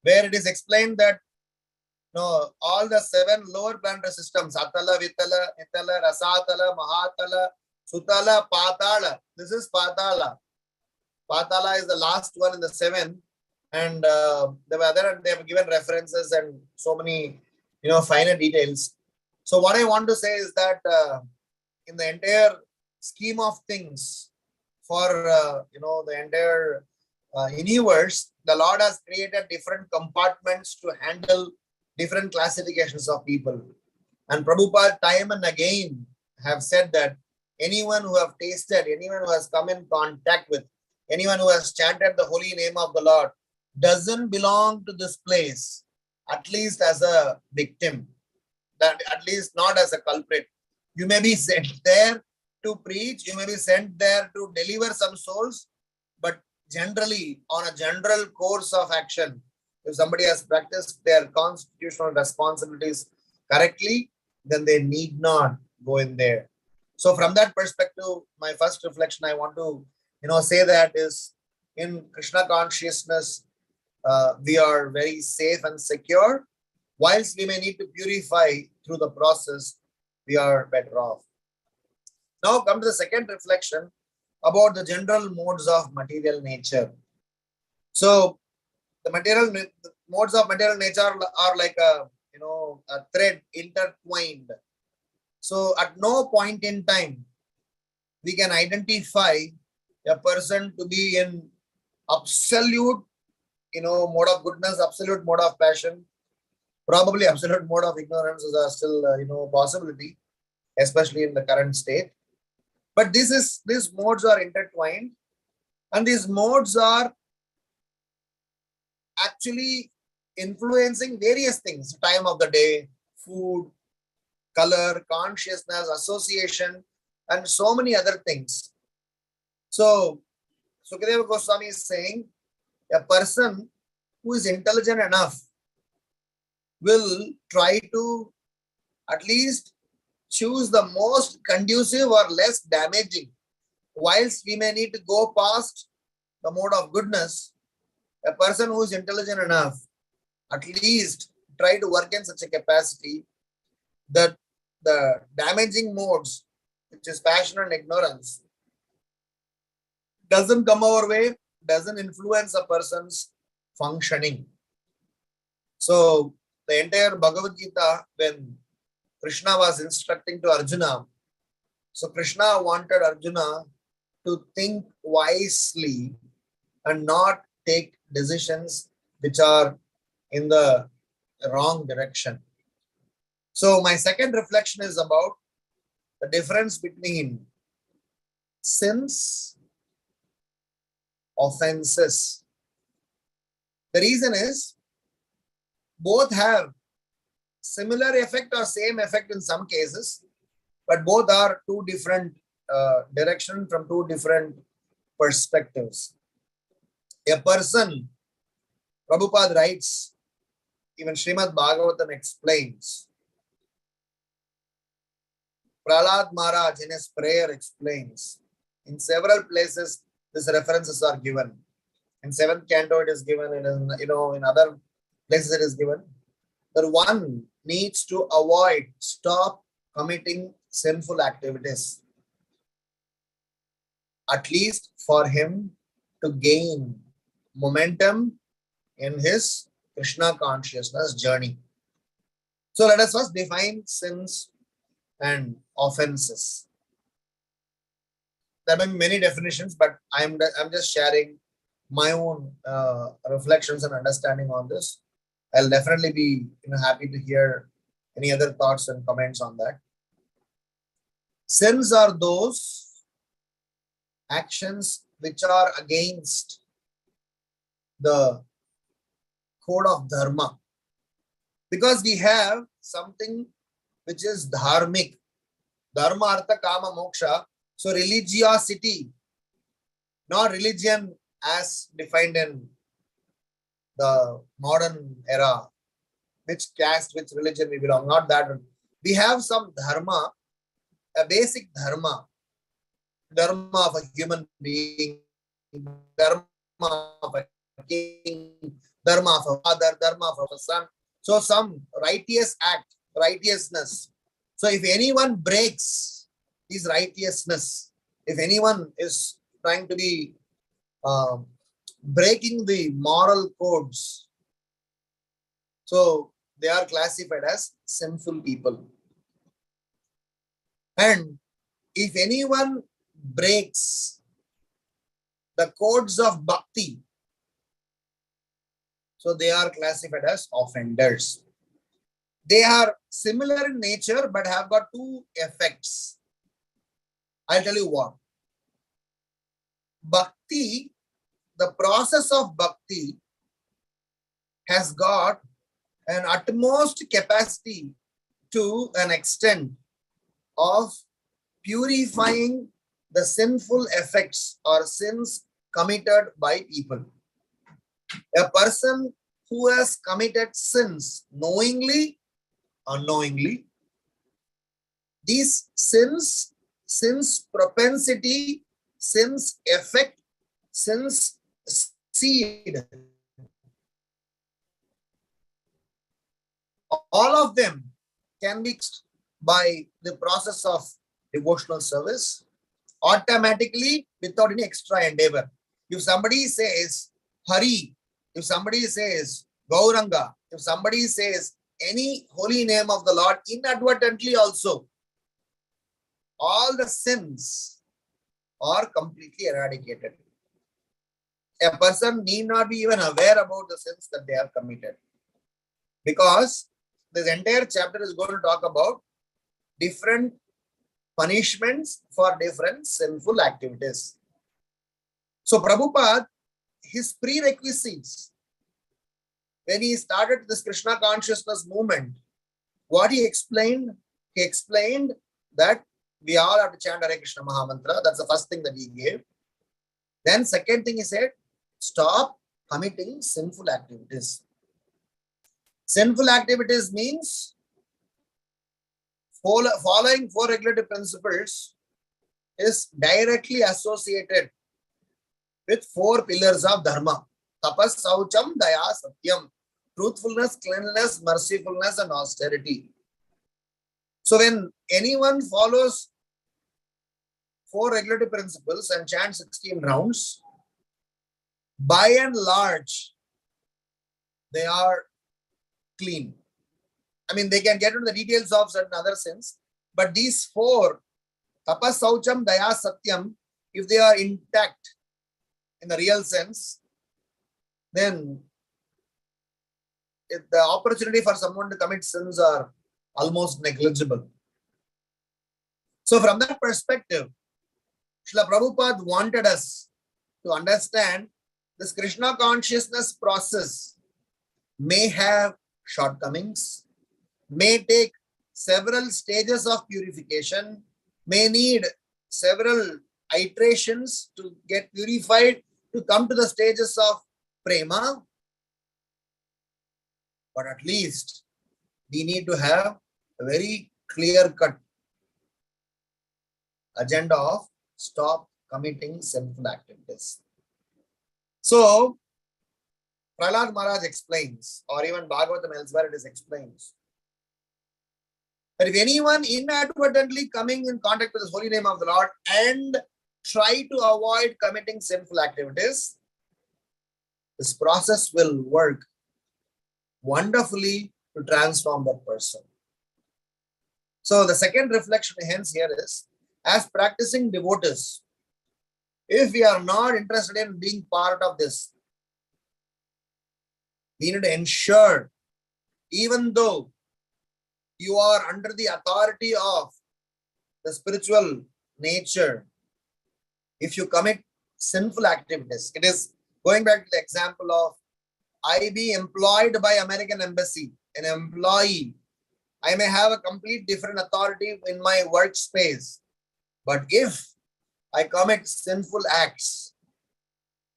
where it is explained that all the 7 lower planetary systems, Atala, Vitala, Itala, Rasatala, Mahatala, Sutala, Patala. This is Patala. Patala is the last one in the 7. And they have given references and so many, finer details. So what I want to say is that in the entire scheme of things for, the entire universe, the Lord has created different compartments to handle different classifications of people. And Prabhupada time and again have said that anyone who have tasted, anyone who has come in contact with, anyone who has chanted the holy name of the Lord doesn't belong to this place, at least as a victim, that at least not as a culprit. You may be sent there to preach, you may be sent there to deliver some souls, but generally on a general course of action, if somebody has practiced their constitutional responsibilities correctly, then they need not go in there. So from that perspective, my first reflection I want to say that is, in Krishna consciousness, we are very safe and secure. Whilst we may need to purify through the process, we are better off. Now come to the second reflection about the general modes of material nature. So the modes of material nature are like a thread intertwined. So at no point in time we can identify a person to be in absolute mode of goodness, absolute mode of passion, probably absolute mode of ignorance is a still possibility, especially in the current state. But these modes are intertwined, and these modes are actually influencing various things: time of the day, food, color, consciousness, association, and so many other things. So Sukadeva Goswami is saying a person who is intelligent enough will try to at least choose the most conducive or less damaging. Whilst we may need to go past the mode of goodness, a person who is intelligent enough at least try to work in such a capacity that the damaging modes, which is passion and ignorance, doesn't come our way, doesn't influence a person's functioning. So the entire Bhagavad Gita, when Krishna was instructing to Arjuna, so Krishna wanted Arjuna to think wisely and not take decisions which are in the wrong direction. So my second reflection is about the difference between sins, offenses. The reason is both have similar effect or same effect in some cases, but both are two different directions from two different perspectives. A person, Prabhupada writes, even Srimad Bhagavatam explains, Prahlad Maharaj in his prayer explains, in several places these references are given. In 7th canto it is given, in other places it is given, that one needs to stop committing sinful activities, at least for him to gain momentum in his Krishna consciousness journey. So let us first define sins and offenses. There may be many definitions, but I'm just sharing my own reflections and understanding on this. I'll definitely be happy to hear any other thoughts and comments on that. Sins are those actions which are against the code of dharma. Because we have something which is dharmic. Dharma, artha, kama, moksha. So religiosity, not religion as defined in the modern era. Which caste, which religion we belong, not that one. We have some dharma, a basic dharma of a human being, dharma of a king, dharma of a father, dharma of a son. So some righteous act, righteousness. So if anyone breaks his righteousness, if anyone is trying to be breaking the moral codes, so they are classified as sinful people. And if anyone breaks the codes of bhakti, so they are classified as offenders. They are similar in nature but have got two effects. I'll tell you what. Bhakti, the process of bhakti has got an utmost capacity to an extent of purifying the sinful effects or sins committed by people. A person who has committed sins knowingly, unknowingly, these sins, sins propensity, sins effect, sins seed, all of them can be by the process of devotional service automatically without any extra endeavor. If somebody says Hari, if somebody says Gauranga, if somebody says any holy name of the Lord inadvertently also, all the sins are completely eradicated. A person need not be even aware about the sins that they have committed. Because this entire chapter is going to talk about different punishments for different sinful activities. So Prabhupada, his prerequisites, when he started this Krishna consciousness movement, what he explained that we all have to chant Hare Krishna Mahamantra. That's the first thing that he gave. Then second thing he said, stop committing sinful activities. Sinful activities means following four regulative principles is directly associated with four pillars of dharma. Tapas, saucham, daya, satyam. Truthfulness, cleanliness, mercifulness, and austerity. So when anyone follows four regulative principles and chants 16 rounds, by and large, they are clean. I mean, they can get into the details of certain other sins, but these four, tapas, saucham, daya, satyam, if they are intact in the real sense, then the opportunity for someone to commit sins are almost negligible. So from that perspective, Srila Prabhupada wanted us to understand this Krishna consciousness process may have shortcomings, may take several stages of purification, may need several iterations to get purified to come to the stages of prema. But at least we need to have a very clear-cut agenda of stop committing sinful activities. So, Prahlad Maharaj explains, or even Bhagavatam elsewhere it is explains, that if anyone inadvertently coming in contact with the holy name of the Lord and try to avoid committing sinful activities, this process will work wonderfully to transform that person. So the second reflection hence here is, as practicing devotees, if we are not interested in being part of this, we need to ensure, even though you are under the authority of the spiritual nature, if you commit sinful activities, it is going back to the example of I be employed by American Embassy, an employee. I may have a complete different authority in my workspace, but if I commit sinful acts,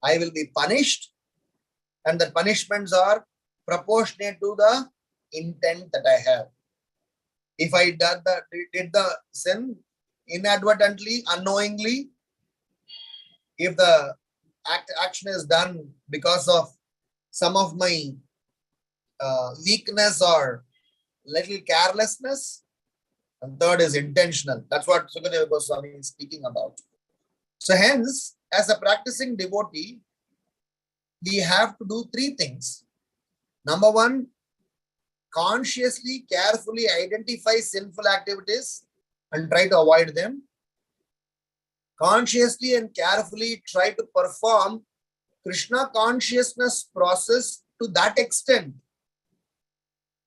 I will be punished, and the punishments are proportionate to the intent that I have. If I did the sin inadvertently, unknowingly, if the action is done because of some of my weakness or little carelessness, and third is intentional. That's what Sukadeva Goswami is speaking about. So hence, as a practicing devotee, we have to do three things. Number one, consciously, carefully identify sinful activities and try to avoid them. Consciously and carefully try to perform Krishna consciousness process to that extent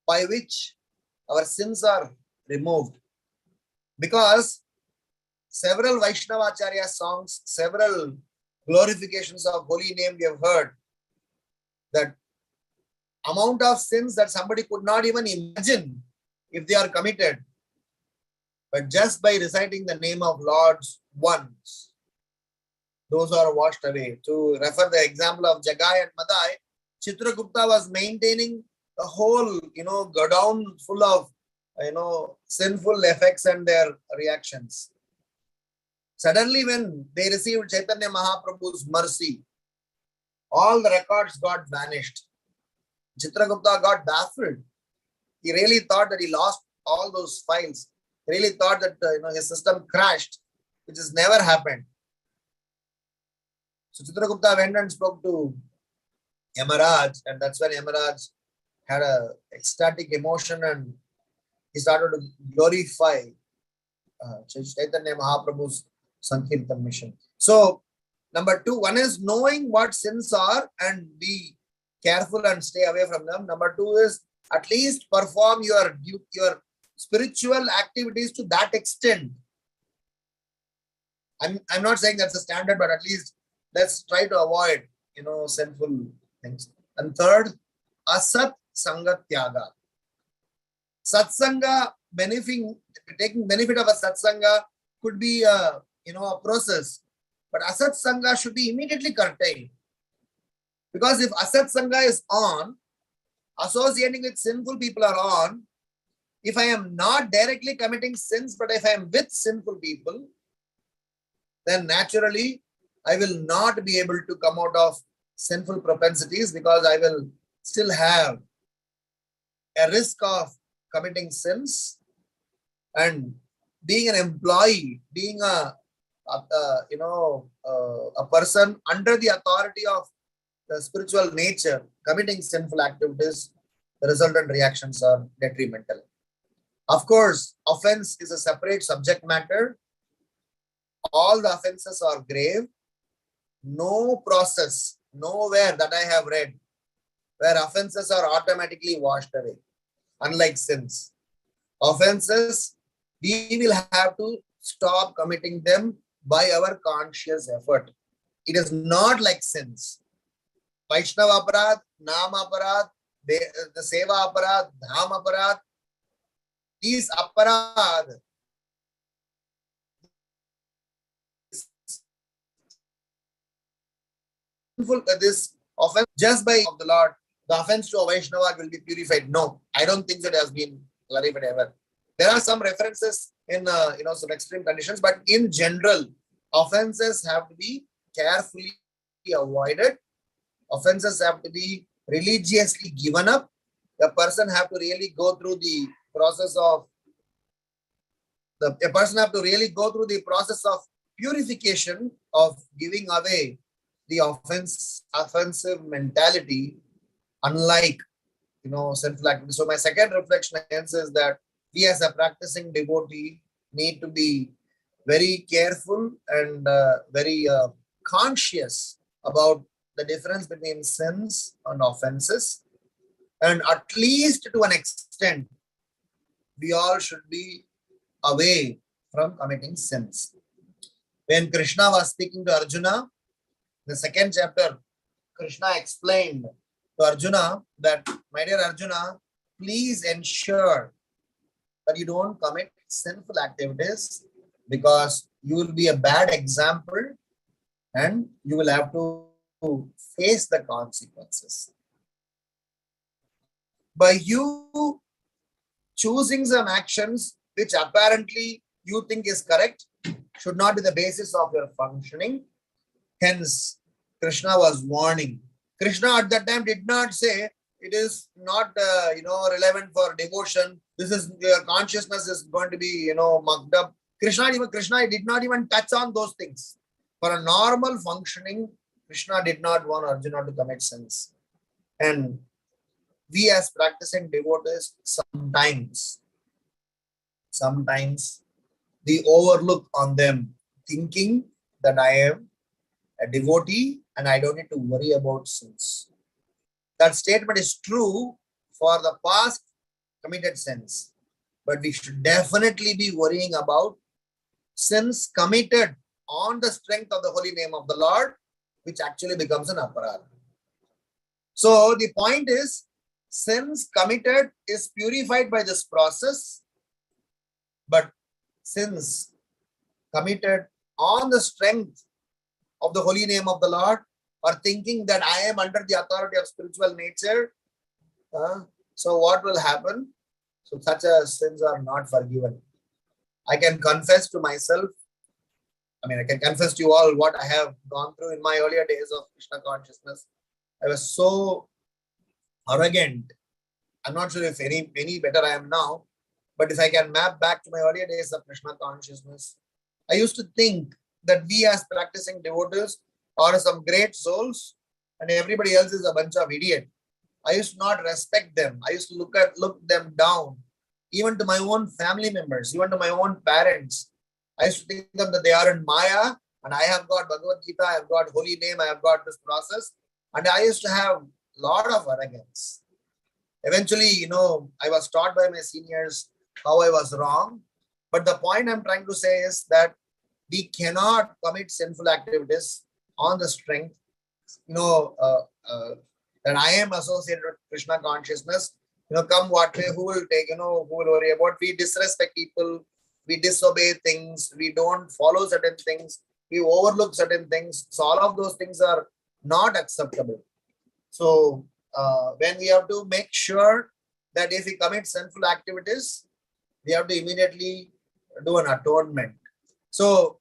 by which our sins are removed. Because several Vaishnavacharya songs, several glorifications of holy name we have heard, that amount of sins that somebody could not even imagine if they are committed, but just by reciting the name of Lord's once, those are washed away. To refer the example of Jagai and Madai, Chitragupta was maintaining the whole, godown full of, sinful effects and their reactions. Suddenly when they received Chaitanya Mahaprabhu's mercy, all the records got vanished. Chitragupta got baffled. He really thought that he lost all those files. He really thought that his system crashed, which has never happened. So Chitragupta went and spoke to Yamaraj, and that's when Yamaraj had a ecstatic emotion and he started to glorify Chaitanya Mahaprabhu's Sankirtan mission. So, number two, one is knowing what sins are and be careful and stay away from them. Number two is at least perform your spiritual activities to that extent. I'm not saying that's a standard, but at least let's try to avoid, sinful things. And third, asat sanga tyaga. Satsanga, taking benefit of a satsanga could be a process, but asat sanga should be immediately curtailed. Because if asat sanga is on, associating with sinful people are on, if I am not directly committing sins, but if I am with sinful people, then naturally I will not be able to come out of sinful propensities, because I will still have a risk of committing sins. And being an employee, being a person under the authority of the spiritual nature, committing sinful activities, the resultant reactions are detrimental. Of course, offense is a separate subject matter. All the offenses are grave. No process, nowhere that I have read, where offenses are automatically washed away. Unlike sins. Offenses, we will have to stop committing them by our conscious effort. It is not like sins. Vaishnava aparad, Nama aparad, the Seva aparad, Dham aparad, these aparad, this offense just by of the Lord, the offense to a Vaishnava will be purified. No, I don't think that has been clarified ever. There are some references in some extreme conditions, but in general, offenses have to be carefully avoided. Offenses have to be religiously given up. The person have to really go through the process of purification, of giving away the offensive mentality, unlike sinful activity. So my second reflection hence is that we as a practicing devotee need to be very careful and very conscious about the difference between sins and offenses, and at least to an extent we all should be away from committing sins. When Krishna was speaking to Arjuna, the second chapter, Krishna explained to Arjuna that, my dear Arjuna, please ensure that you don't commit sinful activities, because you will be a bad example and you will have to face the consequences. By you choosing some actions which apparently you think is correct should not be the basis of your functioning. Hence, Krishna was warning. Krishna at that time did not say it is not relevant for devotion. This is your consciousness is going to be mucked up. Krishna did not even touch on those things. For a normal functioning, Krishna did not want Arjuna to commit sins. And we as practicing devotees, sometimes we overlook on them, thinking that I am a devotee and I don't need to worry about sins. That statement is true for the past committed sins, but we should definitely be worrying about sins committed on the strength of the holy name of the Lord, which actually becomes an aparadha. So the point is, sins committed is purified by this process, but sins committed on the strength of the holy name of the Lord, or thinking that I am under the authority of spiritual nature, so what will happen? So such sins are not forgiven. I can confess to myself, I can confess to you all what I have gone through in my earlier days of Krishna consciousness. I was so arrogant. I'm not sure if any better I am now, but if I can map back to my earlier days of Krishna consciousness, I used to think that we as practicing devotees are some great souls and everybody else is a bunch of idiots. I used to not respect them. I used to look them down, even to my own family members, even to my own parents. I used to think them that they are in Maya, and I have got Bhagavad Gita, I have got holy name, I have got this process, and I used to have a lot of arrogance. Eventually, I was taught by my seniors how I was wrong. But the point I'm trying to say is that we cannot commit sinful activities on the strength, that I am associated with Krishna consciousness. Come what way, who will take, who will worry about? We disrespect people, we disobey things, we don't follow certain things, we overlook certain things. So all of those things are not acceptable. So when we have to make sure that if we commit sinful activities, we have to immediately do an atonement. So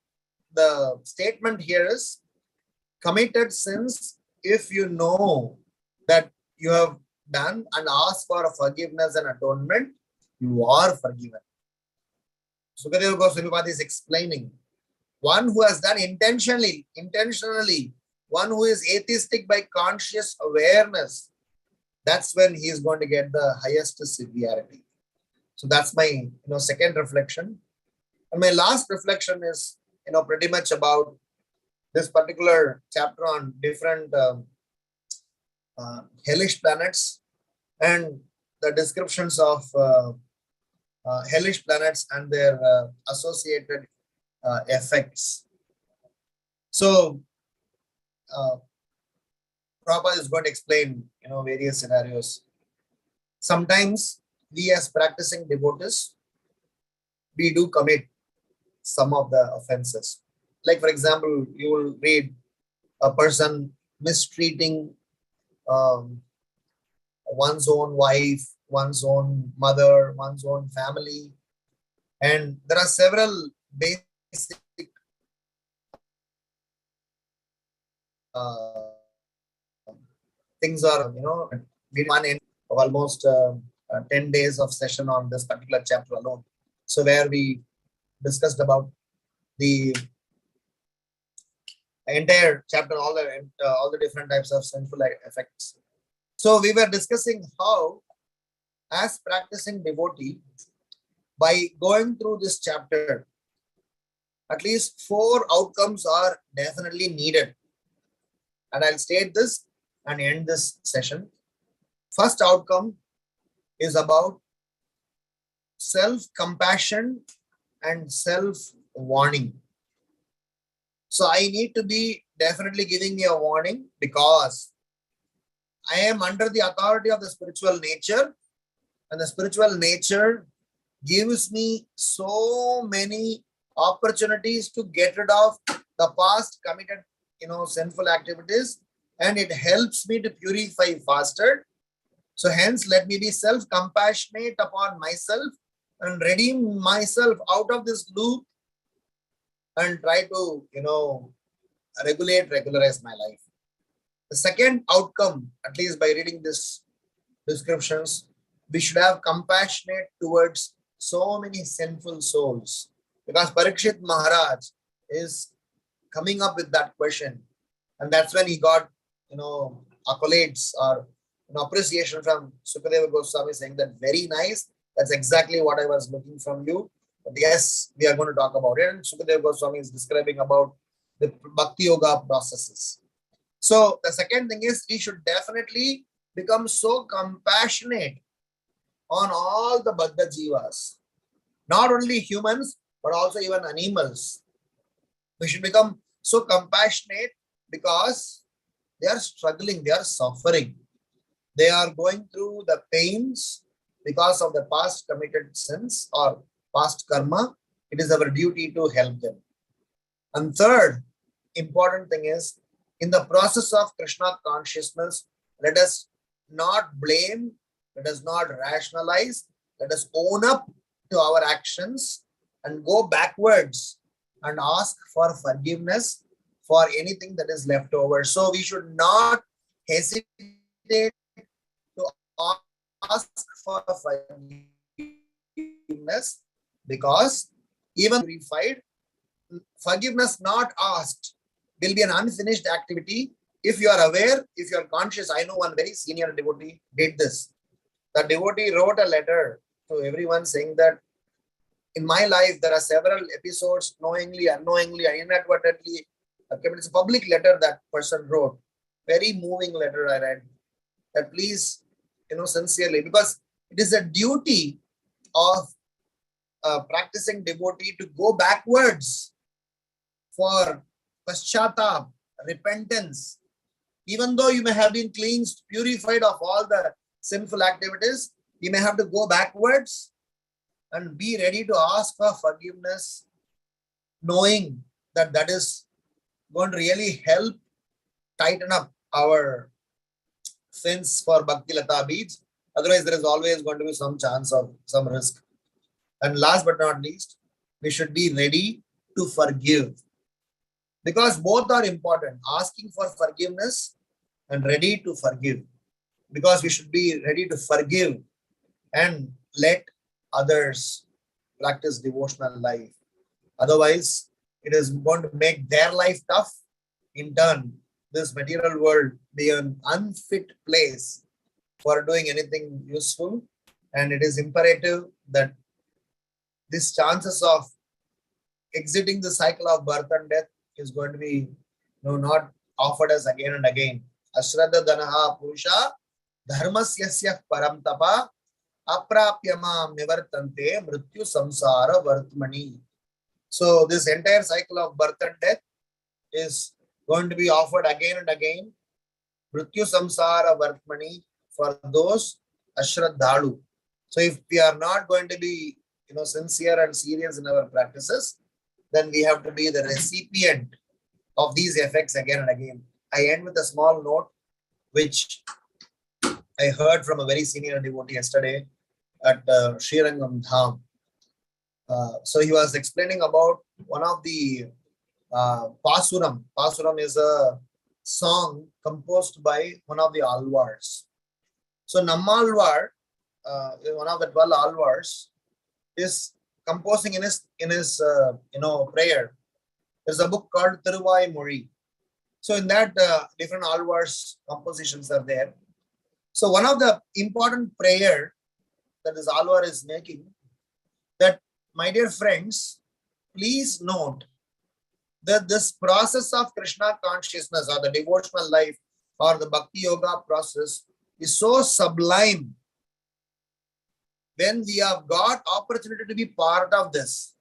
the statement here is, committed sins, if you know that you have done and ask for forgiveness and atonement, you are forgiven. Sukadeva Goswami is explaining, one who has done intentionally, one who is atheistic by conscious awareness, that's when he is going to get the highest severity. So that's my second reflection. And my last reflection is pretty much about this particular chapter on different hellish planets and the descriptions of hellish planets and their associated effects. So Prabhupada is going to explain various scenarios. Sometimes we as practicing devotees, we do commit some of the offenses. Like for example, you will read a person mistreating one's own wife, one's own mother, one's own family. And there are several basic things are, we one end of almost 10 days of session on this particular chapter alone. So where we discussed about the entire chapter, all the different types of sinful effects. So we were discussing how, as practicing devotee, by going through this chapter, at least 4 outcomes are definitely needed. And I'll state this and end this session. First outcome is about self-compassion and self-warning. So I need to be definitely giving me a warning, because I am under the authority of the spiritual nature, and the spiritual nature gives me so many opportunities to get rid of the past committed, sinful activities, and it helps me to purify faster. So hence, let me be self-compassionate upon myself and redeem myself out of this loop and try to, regularize my life. The second outcome, at least by reading these descriptions, we should have compassionate towards so many sinful souls. Because Parikshit Maharaj is coming up with that question. And that's when he got, accolades or appreciation from Sukadeva Goswami, saying that very nice. That's exactly what I was looking from you. But yes, we are going to talk about it. And Sukadeva Goswami is describing about the Bhakti Yoga processes. So the second thing is, we should definitely become so compassionate on all the Baddha Jivas. Not only humans, but also even animals. We should become so compassionate because they are struggling, they are suffering. They are going through the pains because of the past committed sins or past karma. It is our duty to help them. And third important thing is, in the process of Krishna consciousness, let us not blame, let us not rationalize, let us own up to our actions and go backwards and ask for forgiveness for anything that is left over. So we should not hesitate to ask for forgiveness, because even purified, forgiveness not asked will be an unfinished activity. If you are aware, if you are conscious, I know one very senior devotee did this. The devotee wrote a letter to everyone saying that in my life, there are several episodes, knowingly, unknowingly, inadvertently. It's a public letter that person wrote. Very moving letter I read. That please, sincerely, because it is a duty of practicing devotee to go backwards for paschatap, repentance. Even though you may have been cleansed, purified of all the sinful activities, you may have to go backwards and be ready to ask for forgiveness, knowing that that is going to really help tighten up our sins for Bhakti Lata beads. Otherwise, there is always going to be some chance of some risk. And last but not least, we should be ready to forgive. Because both are important, asking for forgiveness and ready to forgive. Because we should be ready to forgive and let others practice devotional life. Otherwise, it is going to make their life tough. In turn, this material world be an unfit place for doing anything useful. And it is imperative that these chances of exiting the cycle of birth and death is going to be not offered us again and again. Ashraddha Danaha Purusha Dharmasyasya Param Tapa Aprapyamam Nivartante Mrityu Samsara Vartmani. So this entire cycle of birth and death is going to be offered again and again. Mrityu Samsara Vartmani for those Ashraddhalu. So if we are not going to be sincere and serious in our practices, then we have to be the recipient of these effects again and again. I end with a small note, which I heard from a very senior devotee yesterday at Srirangam Dham. So he was explaining about one of the Pasuram. Pasuram is a song composed by one of the Alvars. So Nammalvar, one of the 12 Alvars, is composing in his prayer. There's a book called Tiruvai Mori. So in that, different Alvars compositions are there. So one of the important prayer that this Alvar is making, that, my dear friends, please note that this process of Krishna consciousness or the devotional life or the Bhakti Yoga process is so sublime. When we have got opportunity to be part of this,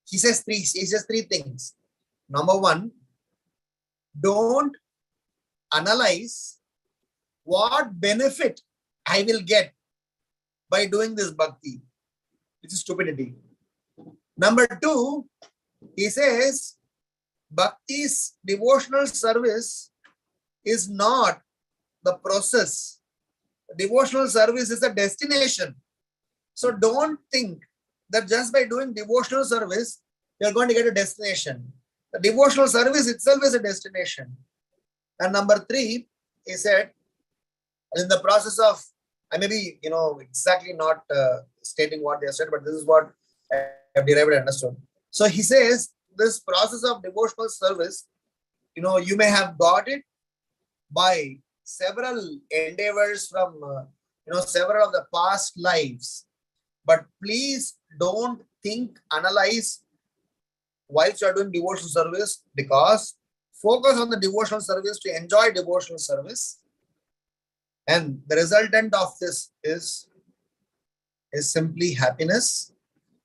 he says three things. Number one, don't analyze what benefit I will get by doing this bhakti, which is stupidity. Number two, he says, bhakti's devotional service is not the process. Devotional service is a destination. So don't think that just by doing devotional service, you're going to get a destination. The devotional service itself is a destination. And number three, he said, in the process of, I may be, exactly not stating what they said, but this is what I have derived and understood. So he says, this process of devotional service, you may have got it by several endeavors from, several of the past lives. But please don't think, analyze whilst you are doing devotional service, because focus on the devotional service to enjoy devotional service. And the resultant of this is simply happiness.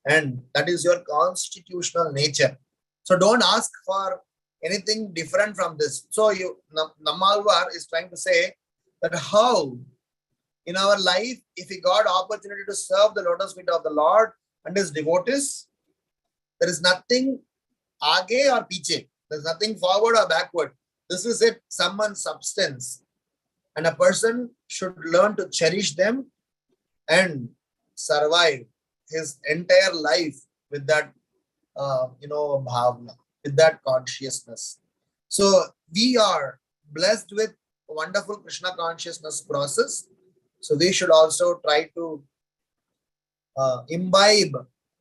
And that is your constitutional nature. So don't ask for anything different from this. So Nammalvar is trying to say that how in our life, if we got opportunity to serve the lotus feet of the Lord and his devotees, there is nothing aage or piche. There's nothing forward or backward. This is it, someone's substance. And a person should learn to cherish them and survive his entire life with that, bhavna, with that consciousness. So we are blessed with a wonderful Krishna consciousness process. So we should also try to imbibe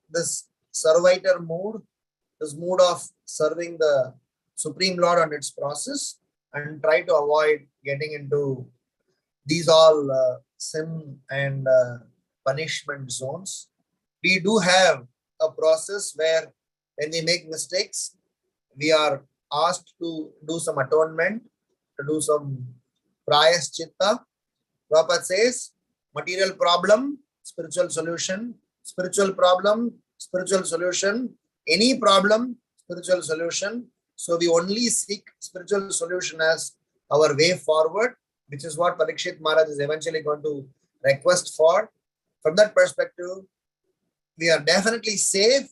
this servitor mood, this mood of serving the Supreme Lord on its process, and try to avoid getting into these all sin and punishment zones. We do have a process where when we make mistakes, we are asked to do some atonement, to do some prayaschitta. Prabhupada says, material problem, spiritual solution, spiritual problem, spiritual solution, any problem, spiritual solution. So we only seek spiritual solution as our way forward, which is what Parikshit Maharaj is eventually going to request for. From that perspective, we are definitely safe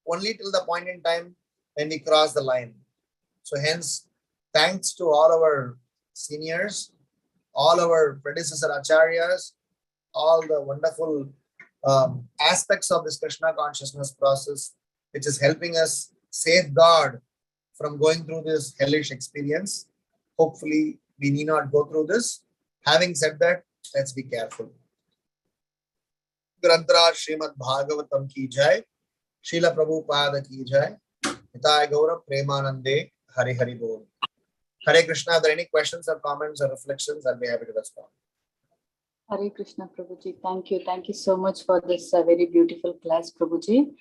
only till the point in time when we cross the line. So hence, thanks to all our seniors, all our predecessor acharyas, all the wonderful aspects of this Krishna consciousness process, which is helping us safeguard from going through this hellish experience. Hopefully, we need not go through this. Having said that, let's be careful. Granthra Srimad Bhagavatam ki jai, Srila Prabhupada ki jai, Nitai Gaura Premanande, Hari Hari Bol. Hare Krishna, are there any questions or comments or reflections? I'll be happy to respond. Hare Krishna, Prabhuji. Thank you. Thank you so much for this very beautiful class, Prabhuji.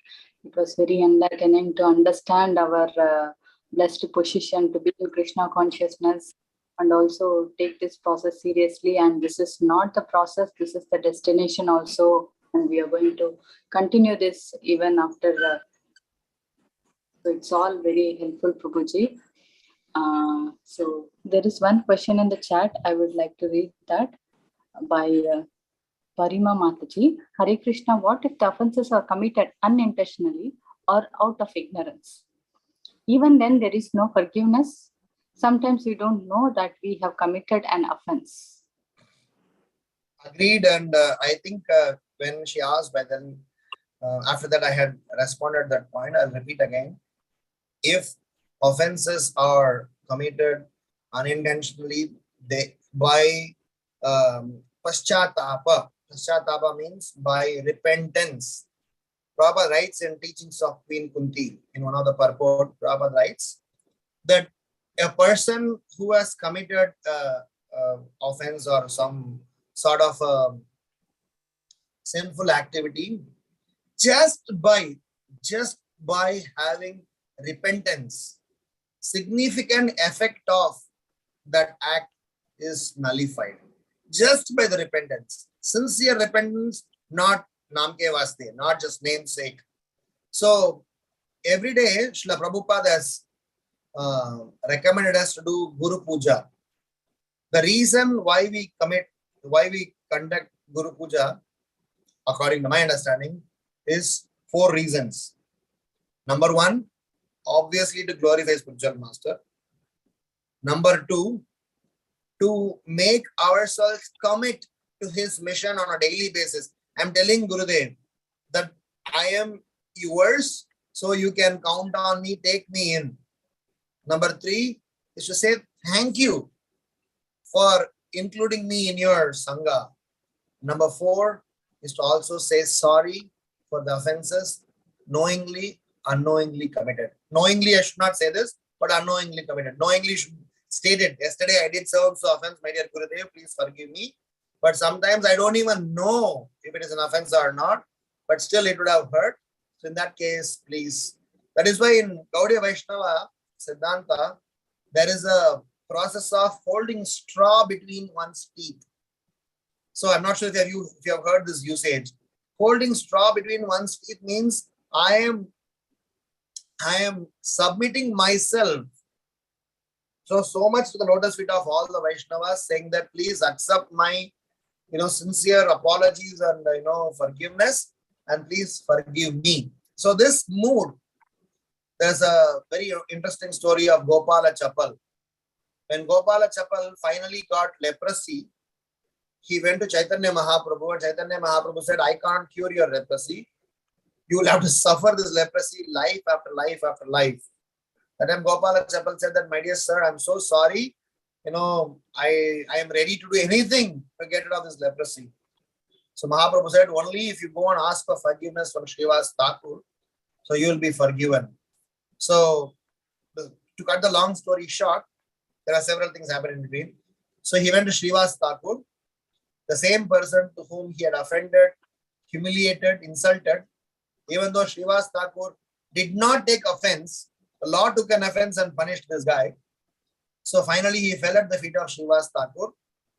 It was very enlightening to understand our blessed position to be in Krishna consciousness and also take this process seriously. And this is not the process, this is the destination also. And we are going to continue this even after. So it's all very helpful, Prabhuji. So there is one question in the chat. I would like to read that by Parima Mataji. Hare Krishna, what if the offenses are committed unintentionally or out of ignorance? Even then, there is no forgiveness. Sometimes we don't know that we have committed an offense. Agreed. And I think when she asked whether, after that I had responded that point, I'll repeat again. If offenses are committed unintentionally, they by paschatapa. Paschatapa means by repentance. Prabhupada writes in Teachings of Queen Kunti, in one of the purport, Prabhupada writes that a person who has committed offense or some sort of sinful activity, just by having repentance, significant effect of that act is nullified. Just by the repentance, sincere repentance, not namke vaste, not just namesake. So every day, Srila Prabhupada has recommended us to do Guru Puja. The reason why we conduct Guru Puja, according to my understanding, is 4 reasons. Number 1, obviously to glorify spiritual master. Number 2, to make ourselves commit to his mission on a daily basis. I'm telling Gurudev that I am yours, so you can count on me, take me in. Number 3 is to say thank you for including me in your Sangha. Number 4 is to also say sorry for the offenses knowingly, unknowingly committed. Knowingly, I should not say this, but unknowingly committed. Knowingly should state it. Yesterday I did so offense, my dear Gurudev, please forgive me. But sometimes I don't even know if it is an offense or not, but still it would have hurt. So in that case, please. That is why in Gaudiya Vaishnava Siddhanta, there is a process of holding straw between one's teeth. So I'm not sure if you have heard this usage. Holding straw between one's teeth means I am submitting myself so much to the lotus feet of all the Vaishnavas, saying that please accept my sincere apologies and forgiveness, and please forgive me. So this mood, there's a very interesting story of Gopala Chappal. When Gopala Chappal finally got leprosy, he went to Chaitanya Mahaprabhu, and Chaitanya Mahaprabhu said, I can't cure your leprosy. You will have to suffer this leprosy life after life after life. That time Gopala Chappal said that, my dear sir, I'm so sorry. I am ready to do anything to get rid of this leprosy. So Mahaprabhu said, only if you go and ask for forgiveness from Srivas Thakur, so you will be forgiven. So to cut the long story short, there are several things happening in between. So he went to Srivas Thakur, the same person to whom he had offended, humiliated, insulted. Even though Srivas Thakur did not take offense, the Lord took an offense and punished this guy. So finally he fell at the feet of Srivas Thakur,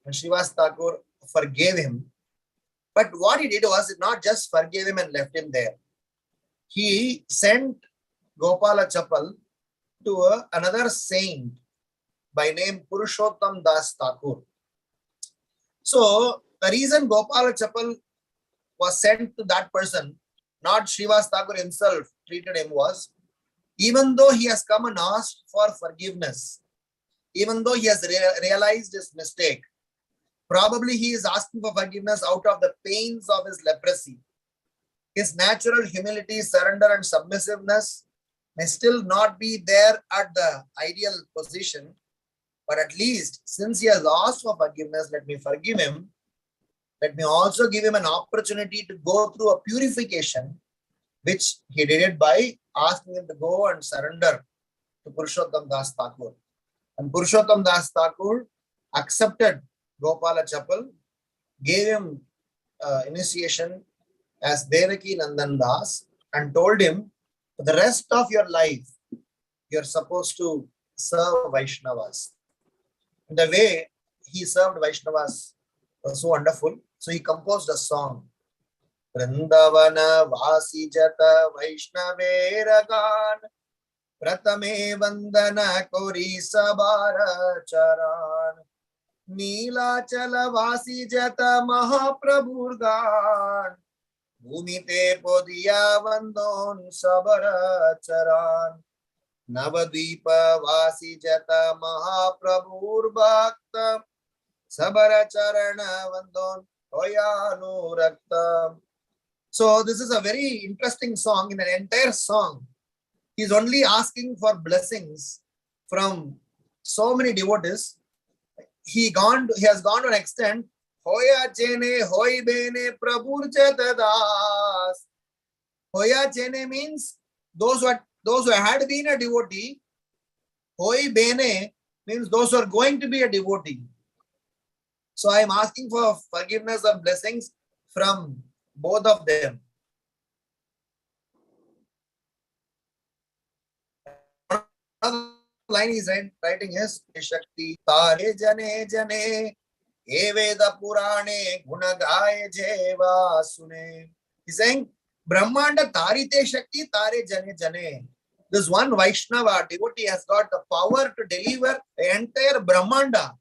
and Srivas Thakur forgave him. But what he did was not just forgave him and left him there. He sent Gopala Chappal to another saint by name Purushottam Das Thakur. So the reason Gopala Chappal was sent to that person, not Srivas Thakur himself treated him, was even though he has come and asked for forgiveness, even though he has realized his mistake, probably he is asking for forgiveness out of the pains of his leprosy. His natural humility, surrender and submissiveness may still not be there at the ideal position, but at least since he has asked for forgiveness, let me forgive him. Let me also give him an opportunity to go through a purification, which he did it by asking him to go and surrender to Purushottam Das Thakur. And Purushottam Das Thakur accepted Gopala Chappal, gave him initiation as Devaki Nandan Das, and told him, for the rest of your life, you're supposed to serve Vaishnavas. And the way he served Vaishnavas was so wonderful. So he composed a song. Vrindavana Vasi Jata Vaishnaveragan Pratame Vandana Kori Sabara Charan Neelachala Vasi Jata Mahaprabhurgan Bhumite Podiya Vandon Sabara Charan Navadvipa Vasi Jata Mahaprabhur Bhakta Sabara Charana Vandon Hoyanu Rakta. So this is a very interesting song. In the entire song, he is only asking for blessings from so many devotees. He has gone to an extent. Hoya chene hoi bene prabhur chetadas. Hoya chene means those who had been a devotee. Hoi bene means those who are going to be a devotee. So I am asking for forgiveness and blessings from both of them. Another line he's writing is Shakti Tare Jane Jane Eveda Purane Gunagaye Jeva Sune. He's saying Brahmanda Tarite Shakti Tare Jane Jane. This one Vaishnava devotee has got the power to deliver the entire Brahmanda.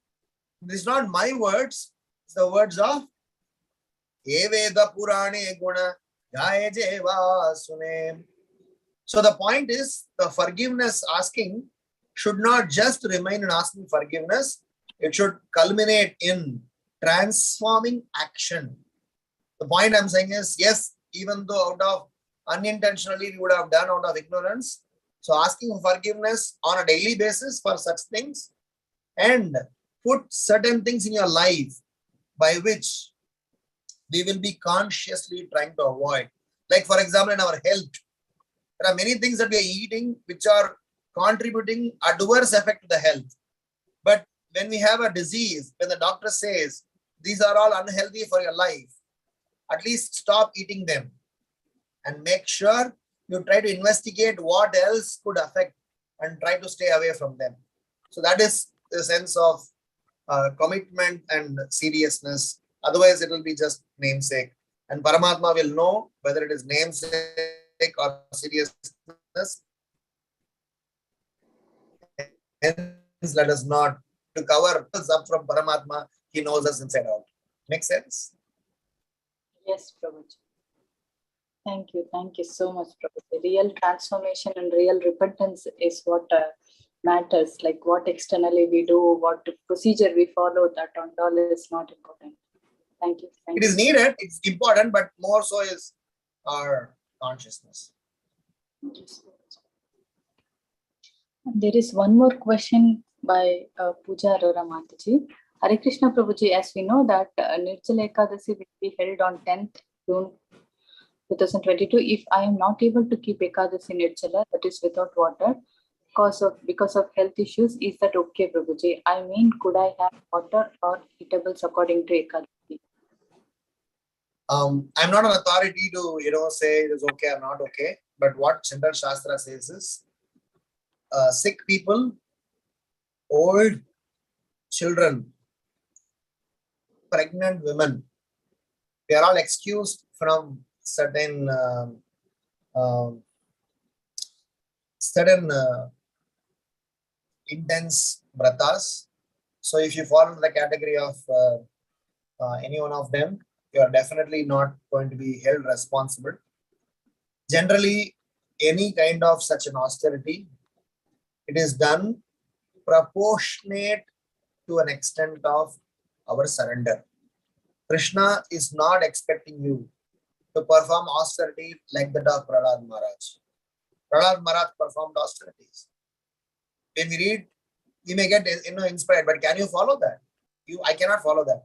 This is not my words, it's the words of Eveda Purane Guna Jaya Jeva Sune. So the point is, the forgiveness asking should not just remain in asking forgiveness, it should culminate in transforming action. The point I'm saying is, yes, even though out of unintentionally we would have done out of ignorance, so asking for forgiveness on a daily basis for such things, and put certain things in your life by which we will be consciously trying to avoid. Like for example, in our health, there are many things that we are eating which are contributing adverse effect to the health. But when we have a disease, when the doctor says, these are all unhealthy for your life, at least stop eating them and make sure you try to investigate what else could affect and try to stay away from them. So that is the sense of commitment and seriousness. Otherwise, it will be just namesake. And Paramatma will know whether it is namesake or seriousness. Hence, let us not to cover us up from Paramatma. He knows us inside out. Make sense? Yes, Prabhuji. Thank you so much, Prabhuji. Real transformation and real repentance is what matters. Like what externally we do, what procedure we follow, that and all is not important. Thank you. It is needed, it's important, but more so is our consciousness. There is one more question by Pooja Arora Mataji. Hare Krishna Prabhuji, as we know that Nirjala Ekadasi will be held on 10th June 2022. If I am not able to keep Ekadasi Nirjala, that is without water, because of health issues, is that okay, Prabhuji? I mean, could I have water or eatables according to Ekadasi? I'm not an authority to say it is okay or not okay, but what Chandra Shastra says is sick people, old, children, pregnant women, they are all excused from certain intense vratas. So if you fall into the category of any one of them, you are definitely not going to be held responsible. Generally, any kind of such an austerity, it is done proportionate to an extent of our surrender. Krishna is not expecting you to perform austerity like that of Prahlad Maharaj. Prahlad Maharaj performed austerities. When we read, we may get inspired, but can you follow that? I cannot follow that.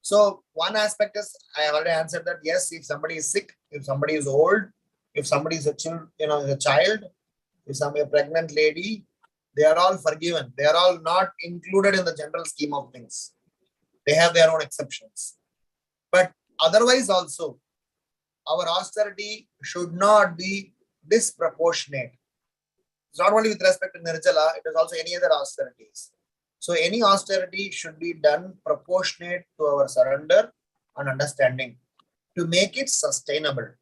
So one aspect is, I have already answered that, yes, if somebody is sick, if somebody is old, if somebody is a child, if somebody a pregnant lady, they are all forgiven. They are all not included in the general scheme of things. They have their own exceptions. But otherwise also, our austerity should not be disproportionate. It's not only with respect to Nirjala, it is also any other austerities. So any austerity should be done proportionate to our surrender and understanding to make it sustainable.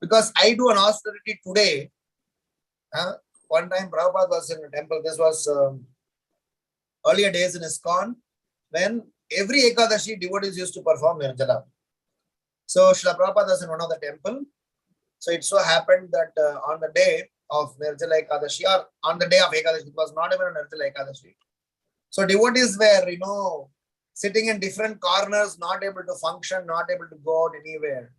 Because I do an austerity today. One time Prabhupada was in a temple. This was earlier days in ISKCON, when every Ekadashi devotees used to perform Nirjala. So Srila Prabhupada was in one of the temple. So it so happened that on the day of Nirjala Ekadashi, or on the day of Ekadashi, it was not even a Nirjala Ekadashi. So devotees were, sitting in different corners, not able to function, not able to go out anywhere.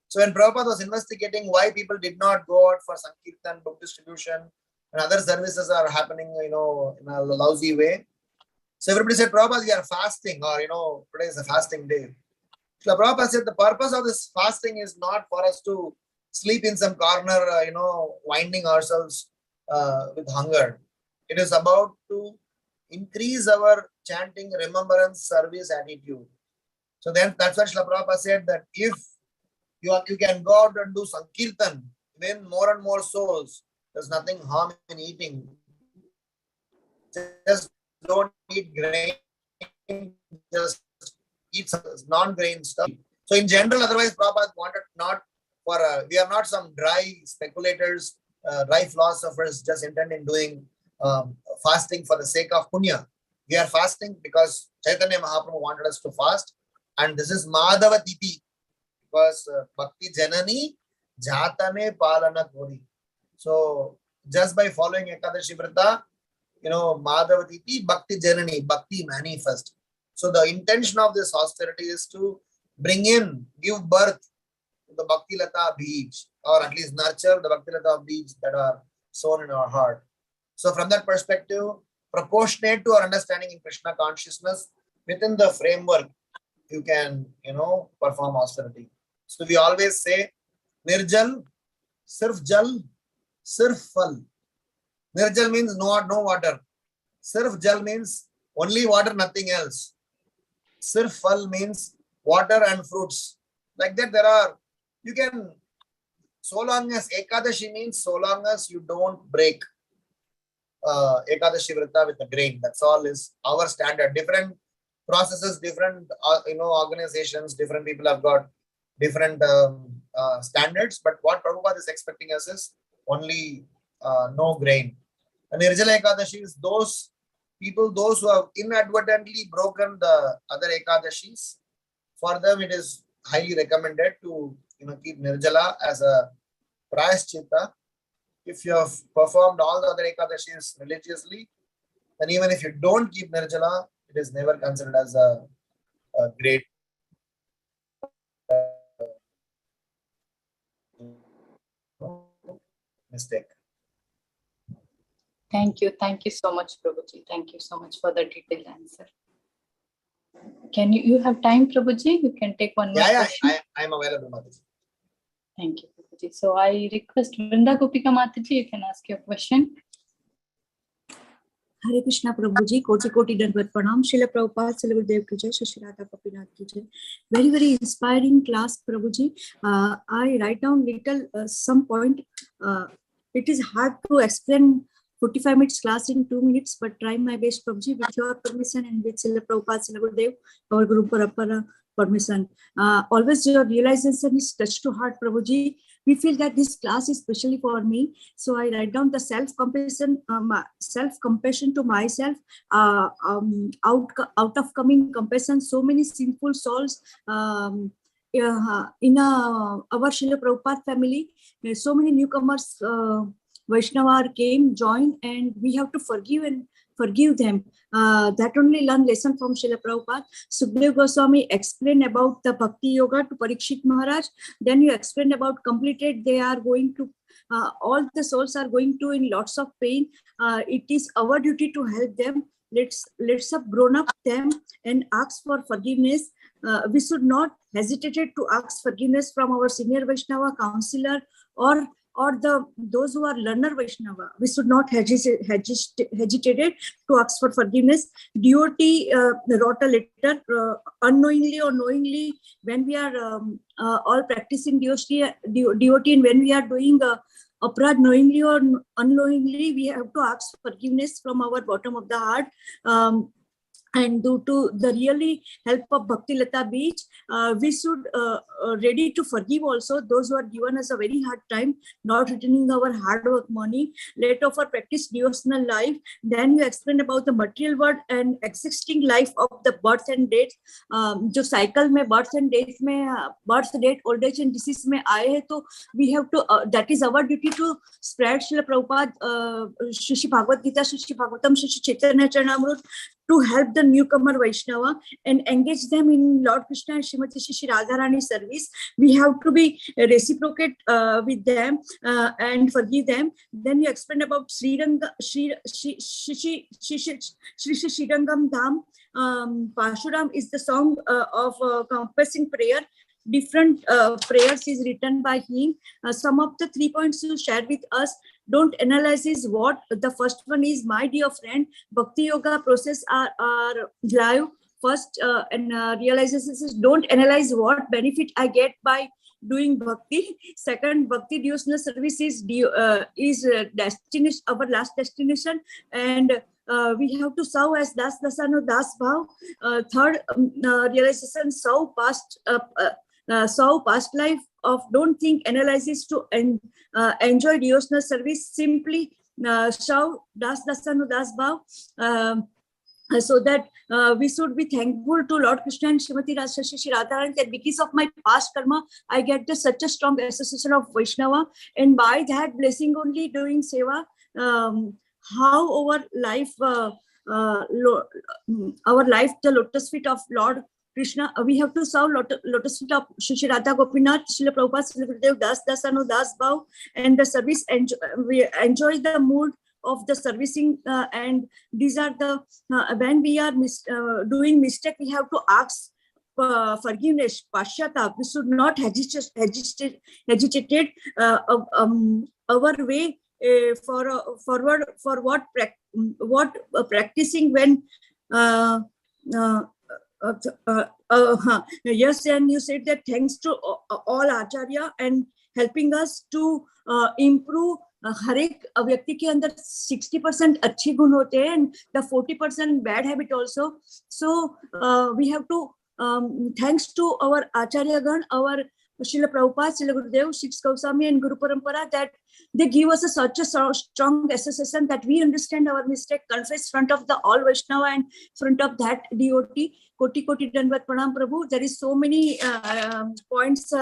So when Prabhupada was investigating why people did not go out for Sankirtan, book distribution, and other services are happening, in a lousy way. So everybody said, Prabhupada, we are fasting, or, today is a fasting day. So Prabhupada said, the purpose of this fasting is not for us to sleep in some corner, winding ourselves with hunger. It is about to increase our chanting, remembrance, service attitude. So then that's why Srila Prabhupada said that if you can go out and do Sankirtan, win more and more souls, there's nothing harm in eating. Just don't eat grain, just eat some non-grain stuff. So in general, otherwise Prabhupada wanted not for, we are not some dry speculators dry philosophers just intend in doing fasting for the sake of punya. We are fasting because Chaitanya Mahaprabhu wanted us to fast, and this is Madhava Titi, because Bhakti Janani Jatame Palana Kori. So just by following Ekadashi Vrata, Madhava Titi, Bhakti Janani, Bhakti manifest. So the intention of this austerity is to give birth to the Bhakti Lata beads, or at least nurture the Bhakti Lata beads that are sown in our heart. So from that perspective, proportionate to our understanding in Krishna consciousness, within the framework, you can, perform austerity. So we always say, Nirjal, Sirf Jal, Sirf Fal. Nirjal means no water. Sirf Jal means only water, nothing else. Sirf Fal means water and fruits. Like that, so long as Ekadashi means so long as you don't break Ekadashi Vrata with a grain. That's all is our standard. Different processes, different organizations, different people have got different standards. But what Prabhupada is expecting us is only no grain. And Nirjala Ekadashi is those people, those who have inadvertently broken the other Ekadashis. For them, it is highly recommended to keep Nirjala as a Prayaschitta. If you have performed all the other Ekadashis religiously, then even if you don't keep Nirjala, it is never considered as a great mistake. Thank you so much, Prabhuji. Thank you so much for the detailed answer. Can you have time, Prabhuji? You can take one more question. I am available, Mataji. Thank you, Prabhuji. So I request Vrinda Gopika Mataji, you can ask your question. Hare Krishna Prabhuji, Koti Koti Dandvat Pranam, Srila Prabhupada, Srila Gurudev Ki Jai, Shri Radha Gopinath Ki Jai. Very, very inspiring class, Prabhuji. I write down little some point. It is hard to explain 45 minutes class in 2 minutes, but try my best, Prabhuji, with your permission and with Srila Prabhupada, Srila Gurudev, our Guru Parampara permission. Always your realization is touched to heart, Prabhuji. We feel that this class is especially for me. So I write down the self-compassion to myself, out of coming compassion, so many sinful souls in our Srila Prabhupada family. So many newcomers, Vaishnava came, joined, and we have to forgive them. That only learn lesson from Srila Prabhupada. Sukhdev Goswami explained about the Bhakti Yoga to Parikshit Maharaj. Then you explained about completed, they are going to, all the souls are going to in lots of pain. It is our duty to help them. Let's have grown up them and ask for forgiveness. We should not hesitate to ask forgiveness from our senior Vaishnava counselor or those who are learner Vaishnava. We should not hesitate to ask for forgiveness. Devotee wrote a letter, unknowingly or knowingly, when we are all practicing devotee, and when we are doing aparad knowingly or unknowingly, we have to ask forgiveness from our bottom of the heart. And due to the really help of Bhakti Lata Beach, we should ready to forgive also those who are given us a very hard time, not returning our hard work money. Let of our practice devotional life. Then you explain about the material world and existing life of the birth and death. जो cycle में birth and death में birth, death, old age and disease में आए हैं, तो we have to that is our duty to spread Srila Prabhupada, Shri Bhagavad Gita, Shri Bhagavatam, Shri Chaitanya Charanamrut, to help the newcomer Vaishnava and engage them in Lord Krishna and Srimati Shri Radharani service. We have to be reciprocate with them and forgive them. Then you explain about Sri Srirangam Dham. Pashuram is the song of compassing prayer. Different prayers is written by him. Some of the 3 points you shared with us. Don't analyze what the first one is, my dear friend. Bhakti Yoga process are live. First and realization is don't analyze what benefit I get by doing bhakti. Second, bhakti devotional service is destination, our last destination, and we have to serve as Das Dasano Das Bhav. Third realization, serve past life don't think, analysis to enjoy devotional service. Simply shout Das Dasanu Das Bhav. So that we should be thankful to Lord Krishna and Srimati Shri Radharani that because of my past karma, I get such a strong association of Vaishnava, and by that blessing only doing seva, how our life, the lotus feet of Lord Krishna, we have to serve lotus feet of Shri Radha Gopinath, Srila Prabhupada, Srila Gurudev, Das Dasanu Das Bhav, and the service. We enjoy the mood of the servicing, and these are the when we are doing mistake, we have to ask forgiveness, pashyatap. We should not hesitate our way forward for what practicing when yes, and you said that thanks to all acharya and helping us to improve. हर एक व्यक्ति के अंदर 60% अच्छे गुण होते हैं and the 40% bad habit also. So we have to thanks to our acharya gan, our Srila Prabhupada, Srila Gurudev, Six Goswami and Guru Parampara, that they give us such a strong association that we understand our mistake, confess front of the all Vaishnava and front of that devotee. Koti Koti Dandavat Pranam Prabhu. There is so many points.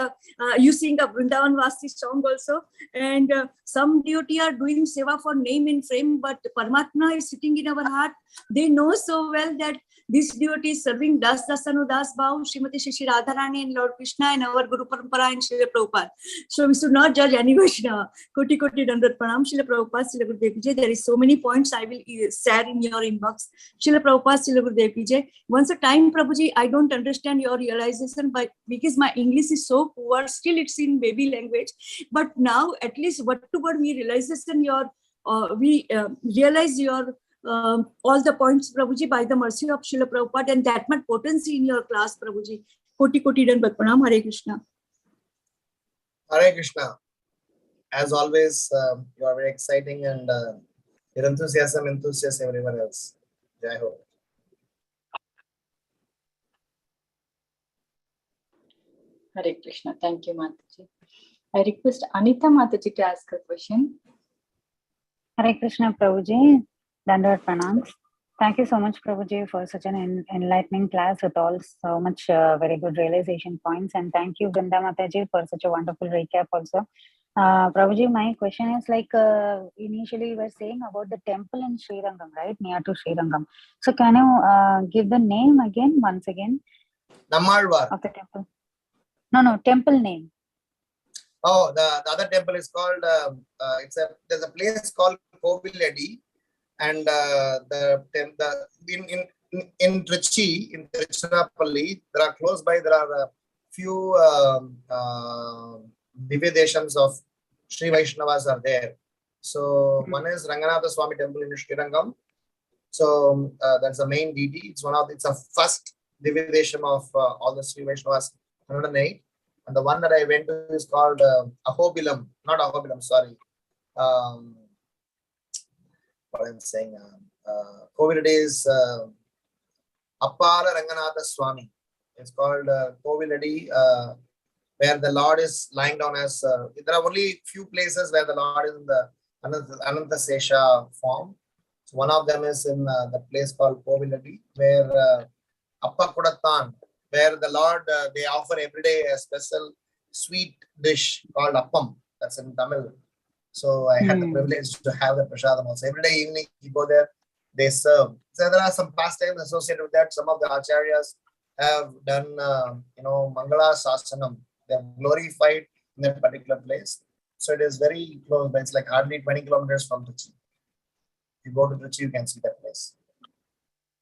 You sing a Vrindavan Vasi song also, and some devotee are doing seva for name and fame, but Paramatma is sitting in our heart. They know so well that this devotee is serving Das Dasanu Das Bhav, Srimati Shri Radharani and Lord Krishna and our Guru Parampara and Srila Prabhupada. So we should not judge any Vaishnava. Koti Koti Dandavat Pranam, Srila Prabhupada, Srila Gurudev Ki Jai. There is so many points I will share in your inbox. Srila Prabhupada, Srila Gurudev Ki Jai. Once a time, Prabhuji, I don't understand your realization, but because my English is so poor, still it's in baby language. But now, at least word to word, we realization your, we realize your all the points, Prabhuji, by the mercy of Srila Prabhupada, and that much potency in your class, Prabhuji. Koti Koti Dandavat Pranam. Hare Krishna. Hare Krishna. As always, you are very exciting, and your enthusiasm enthusiasts everyone else. Jai Ho. Hare Krishna. Thank you, Mataji. I request Anita Mataji to ask a question. Hare Krishna, Prabhuji. Dandavat Pranams. Thank you so much, Prabhuji, for such an enlightening class with all so much very good realization points. And thank you, Vrinda Mataji, for such a wonderful recap also. Prabhuji, my question is like, initially you were saying about the temple in Srirangam, right? Near to Srirangam. So can you give the name again, once again? Nammalvar. Of the temple. No, temple name. Oh, the other temple is called, there's a place called Koviladi, and in Trichy, in Tiruchirappalli, there are close by, there are a few Divyadeshams of Sri Vaishnavas are there. So one is Ranganatha Swami temple in Srirangam. So that's the main deity. It's it's a first Divyadesham of all the Sri Vaishnavas, 108. And the one that I went to is called Ahobilam, not Ahobilam, sorry. What I'm saying, Koviladi is Appala Ranganatha Swami. It's called Koviladi, where the Lord is lying down as, there are only few places where the Lord is in the Ananta Sesha form. So one of them is in the place called Koviladi, where Appa Kudattan, where the Lord, they offer every day a special sweet dish called Appam. That's in Tamil. So I had the privilege to have the prasadam also. Every day evening, you go there, they serve. So there are some pastimes associated with that. Some of the acharyas have done, Mangala Sasanam. They have glorified in that particular place. So it is very close, but it's like hardly 20 kilometers from Trichy. If you go to Trichy, you can see that place.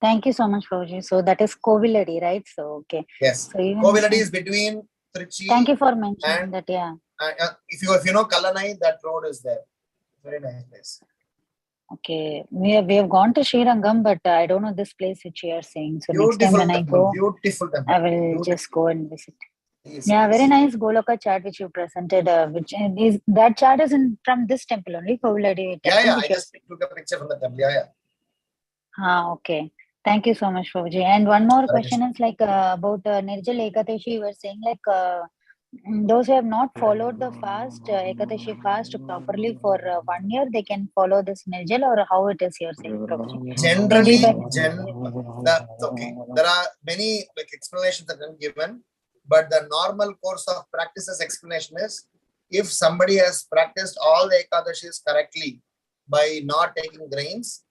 Thank you so much, Prabhuji. So that is Koviladi, right? So, okay. Yes. So Koviladi is between Trichy. Thank you for mentioning that, yeah. If you know Kalanai, that road is there. Very nice place. Okay. We have gone to Srirangam, but I don't know this place which you are saying. So beautiful next time when temple, I go, beautiful temple. I will just go and visit. Yes, Yeah, yes. very nice Goloka chart which you presented. Which is that chart is from this temple only, Koviladi temple. Yeah. I just took a picture from the temple. Yeah. Okay. Thank you so much, Prabhuji. And one more question is like about Nirjal Ekadashi. You were saying like Those who have not followed the fast, Ekadashi fast properly for 1 year, they can follow this Nirjala, or how it is you're saying, Prabhuji? Generally, Maybe okay. There are many explanations that are given, but the normal course of practices explanation is, if somebody has practiced all the Ekadashis correctly by not taking grains,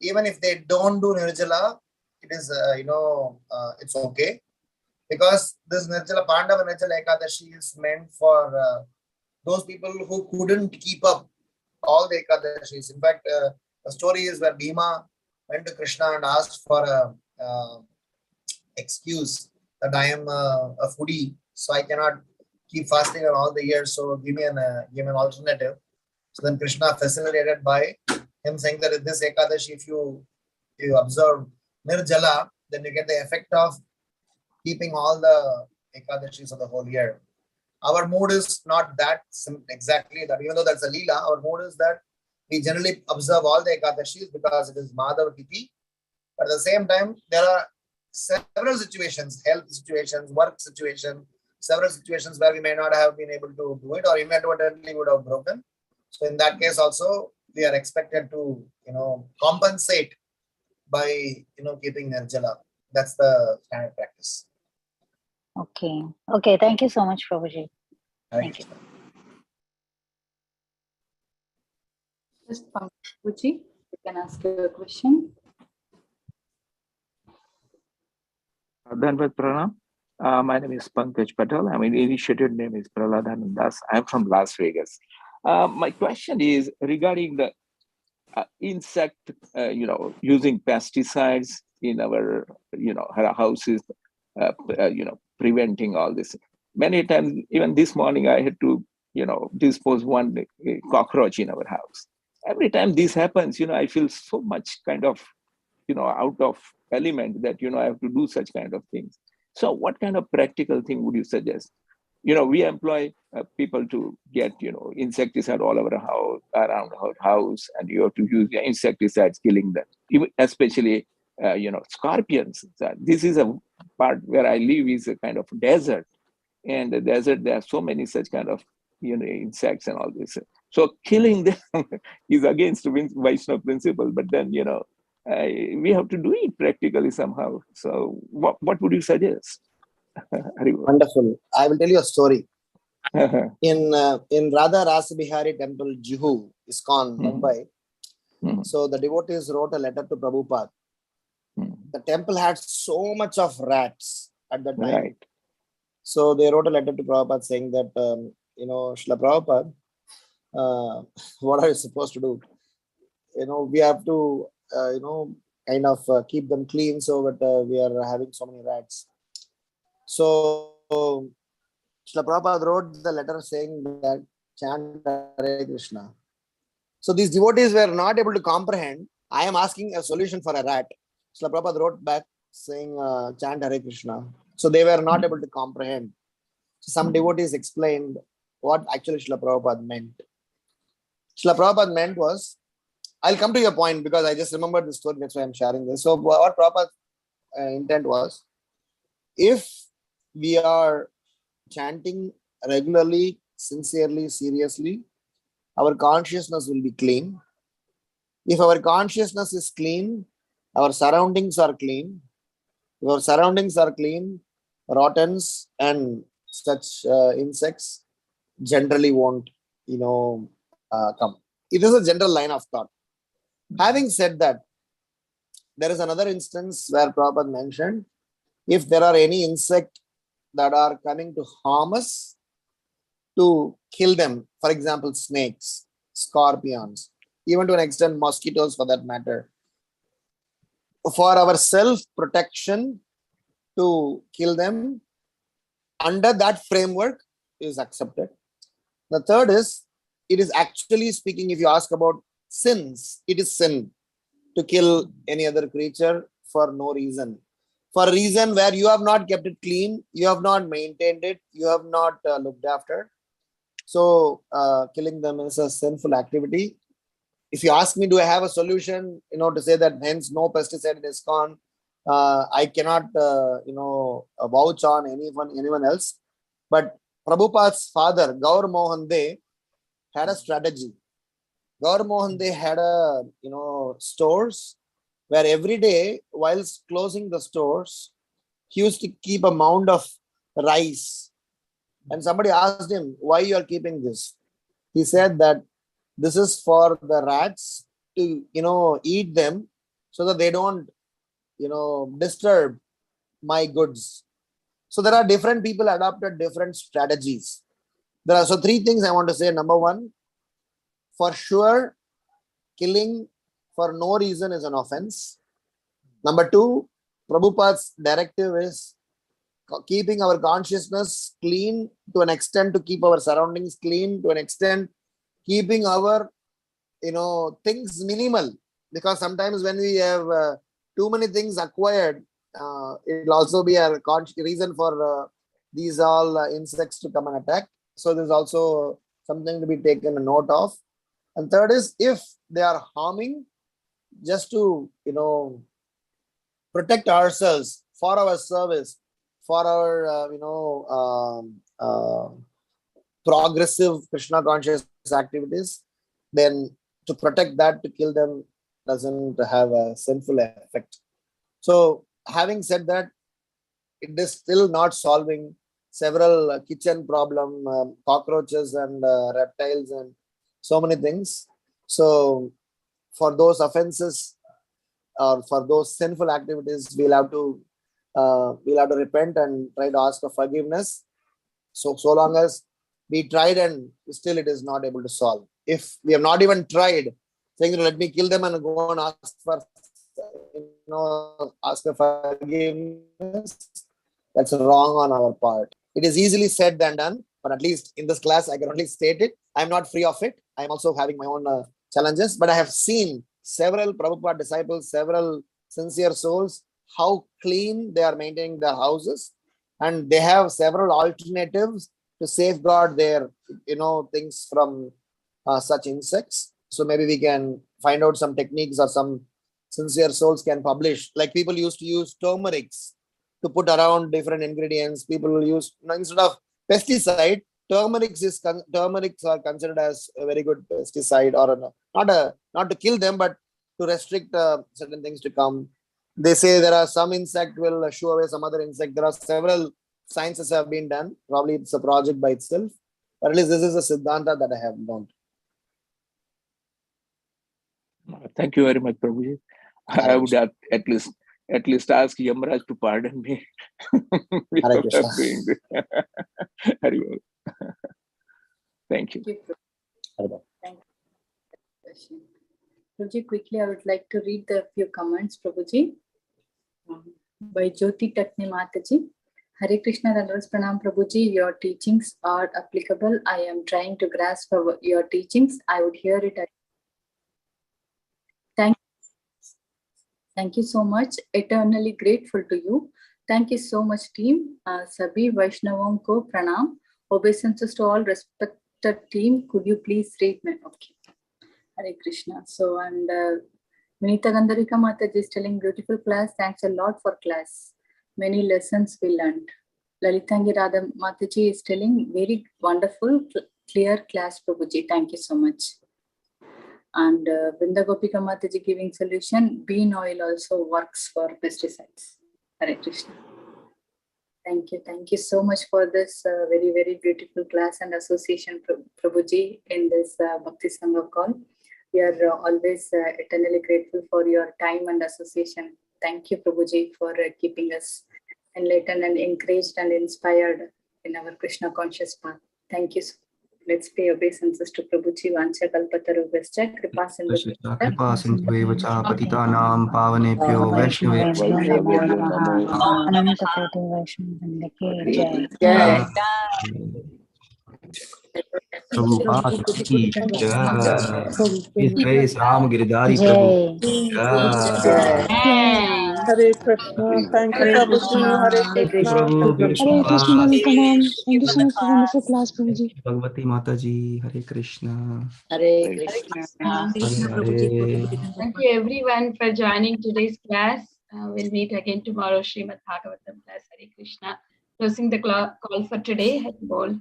even if they don't do Nirjala, it is, it's okay. Because this Nirjala, Pandava Nirjala Ekadashi is meant for those people who couldn't keep up all the Ekadashis. In fact, the story is where Bhima went to Krishna and asked for a excuse that I am a foodie, so I cannot keep fasting on all the years. So give me an alternative. So then Krishna facilitated by him saying that in this Ekadashi, if you observe Nirjala, then you get the effect of keeping all the Ekadashis of the whole year. Our mood is not that exactly that, even though that's a Leela, our mood is that we generally observe all the Ekadashis because it is Madhava Tithi. But at the same time, there are several situations, health situations, work situation, several situations where we may not have been able to do it, or inadvertently would have broken. So in that case also, we are expected to, compensate by, keeping Nirjala. That's the standard practice. Okay. Okay. Thank you so much, Prabhuji. Thank you. Just Prabhuji, you can ask your question. Dhanvat Pranam. My name is Pankaj Patel. I mean, initiated name is Praladhanand Das. I'm from Las Vegas. My question is regarding the insect, using pesticides in our, houses, preventing all this. Many times, even this morning, I had to, dispose one cockroach in our house. Every time this happens, I feel so much kind of, out of element that, I have to do such kind of things. So what kind of practical thing would you suggest? We employ people to get, insecticide all over around our house, and you have to use insecticides killing them, especially, scorpions. This is a part where I live is a kind of desert, and the desert, there are so many such kind of, insects and all this. So killing them is against Vaishnava principle, but then, we have to do it practically somehow. So what would you suggest? Wonderful. I will tell you a story. In Radha Rasa Bihari Temple, Juhu, ISKCON, Mumbai. So the devotees wrote a letter to Prabhupada. The temple had so much of rats at that time. Right. So they wrote a letter to Prabhupada saying that, Srila Prabhupada, what are you supposed to do? We have to, kind of keep them clean so that we are having so many rats. So Srila Prabhupada wrote the letter saying that chant Hare Krishna. So these devotees were not able to comprehend. I am asking a solution for a rat. Srila Prabhupada wrote back saying chant Hare Krishna. So they were not able to comprehend. So some devotees explained what actually Srila Prabhupada meant. Srila Prabhupada meant was, I'll come to your point because I just remembered the story, that's why I'm sharing this. So what Prabhupada's intent was, if we are chanting regularly, sincerely, seriously, our consciousness will be clean. If our consciousness is clean, our surroundings are clean. If our surroundings are clean, rodents and such insects generally won't, come. It is a general line of thought. Having said that, there is another instance where Prabhupada mentioned, if there are any insect that are coming to harm us, to kill them, for example, snakes, scorpions, even to an extent mosquitoes for that matter, for our self-protection, to kill them under that framework is accepted. The third is, it is actually speaking, if you ask about sins, it is sin to kill any other creature for no reason. For a reason where you have not kept it clean, you have not maintained it, you have not looked after. So killing them is a sinful activity. If you ask me, do I have a solution, to say that hence no pesticide in ISKCON, I cannot, vouch on anyone else. But Prabhupada's father, Gaur Mohan De, had a strategy. Gaur Mohan De had stores where every day, whilst closing the stores, he used to keep a mound of rice. And somebody asked him, why you are keeping this? He said that this is for the rats to, eat them so that they don't, disturb my goods. So there are different people adopted different strategies. There are three things I want to say. Number one, for sure, killing for no reason is an offense. Number two, Prabhupada's directive is keeping our consciousness clean to an extent, to keep our surroundings clean to an extent, keeping our things minimal, because sometimes when we have too many things acquired, it will also be a reason for these all insects to come and attack. So there's also something to be taken a note of. And third is, if they are harming, just to protect ourselves, for our service, for our progressive Krishna conscious activities, then to protect that, to kill them doesn't have a sinful effect. So having said that, it is still not solving several kitchen problem, cockroaches and reptiles and so many things. So for those offenses or for those sinful activities, we'll have to repent and try to ask for forgiveness. So long as we tried and still it is not able to solve. If we have not even tried, saying, let me kill them and go and ask for forgiveness, that's wrong on our part. It is easily said than done, but at least in this class, I can only state it. I'm not free of it. I'm also having my own challenges, but I have seen several Prabhupada disciples, several sincere souls, how clean they are maintaining their houses, and they have several alternatives to safeguard their things from such insects. So maybe we can find out some techniques, or some sincere souls can publish. Like people used to use turmerics to put around different ingredients. People will use, instead of pesticide, turmerics are considered as a very good pesticide, or not to kill them, but to restrict certain things to come. They say there are some insect will shoo away some other insect. There are several sciences have been done. Probably it's a project by itself, but at least this is a siddhanta that I have learned. Thank you very much, Prabhuji. I would have at least ask Yamraj to pardon me. Hare Krishna. Thank you. Thank you. Prabhuji, quickly, I would like to read the few comments, Prabhuji, by Jyoti Tatni Mataji. Hare Krishna, Dandavats Pranam, Prabhuji. Your teachings are applicable. I am trying to grasp your teachings. I would hear it. Thank you so much. Eternally grateful to you. Thank you so much, team. Sabhi Vaishnavam ko pranam. Obeisances to all respected team. Could you please read me? Okay. Hare Krishna. So, and Vinita Gandharika Mataji is telling beautiful class. Thanks a lot for class. Many lessons we learned. Lalitangi Radha Mataji is telling very wonderful, clear class, Prabhuji. Thank you so much. And Vrinda Gopika Mataji giving solution. Bean oil also works for pesticides. Hare Krishna. Thank you. Thank you so much for this very, very beautiful class and association, Prabhuji, in this Bhakti Sangha call. We are always eternally grateful for your time and association. Thank you, Prabhuji, for keeping us enlightened and encouraged and inspired in our Krishna conscious path. Thank you. Let's pay obeisances to Prabhuji. Vancha kalpatarubhascha kripa sindhu vacha patitanam pavanebhyo vaishnavebhyo Ananta Koti Vaishnava Ki Jai. Prabhupada ki jai. His grace Ramgiridhari Prabhu ki jai. Hare Krishna. Thank you, Prabhuji. Hare Krishna. Prabhu, beautiful Hare Krishna, class. Pranam. Thank you so much for wonderful class, Prabhuji. Bhagavati Mataji, Hare Krishna. Hare Krishna. Hare. Thank you everyone for joining today's class. We'll meet again tomorrow, Srimad Bhagavatam class. Hare Krishna. Closing the call for today. Hare Bol.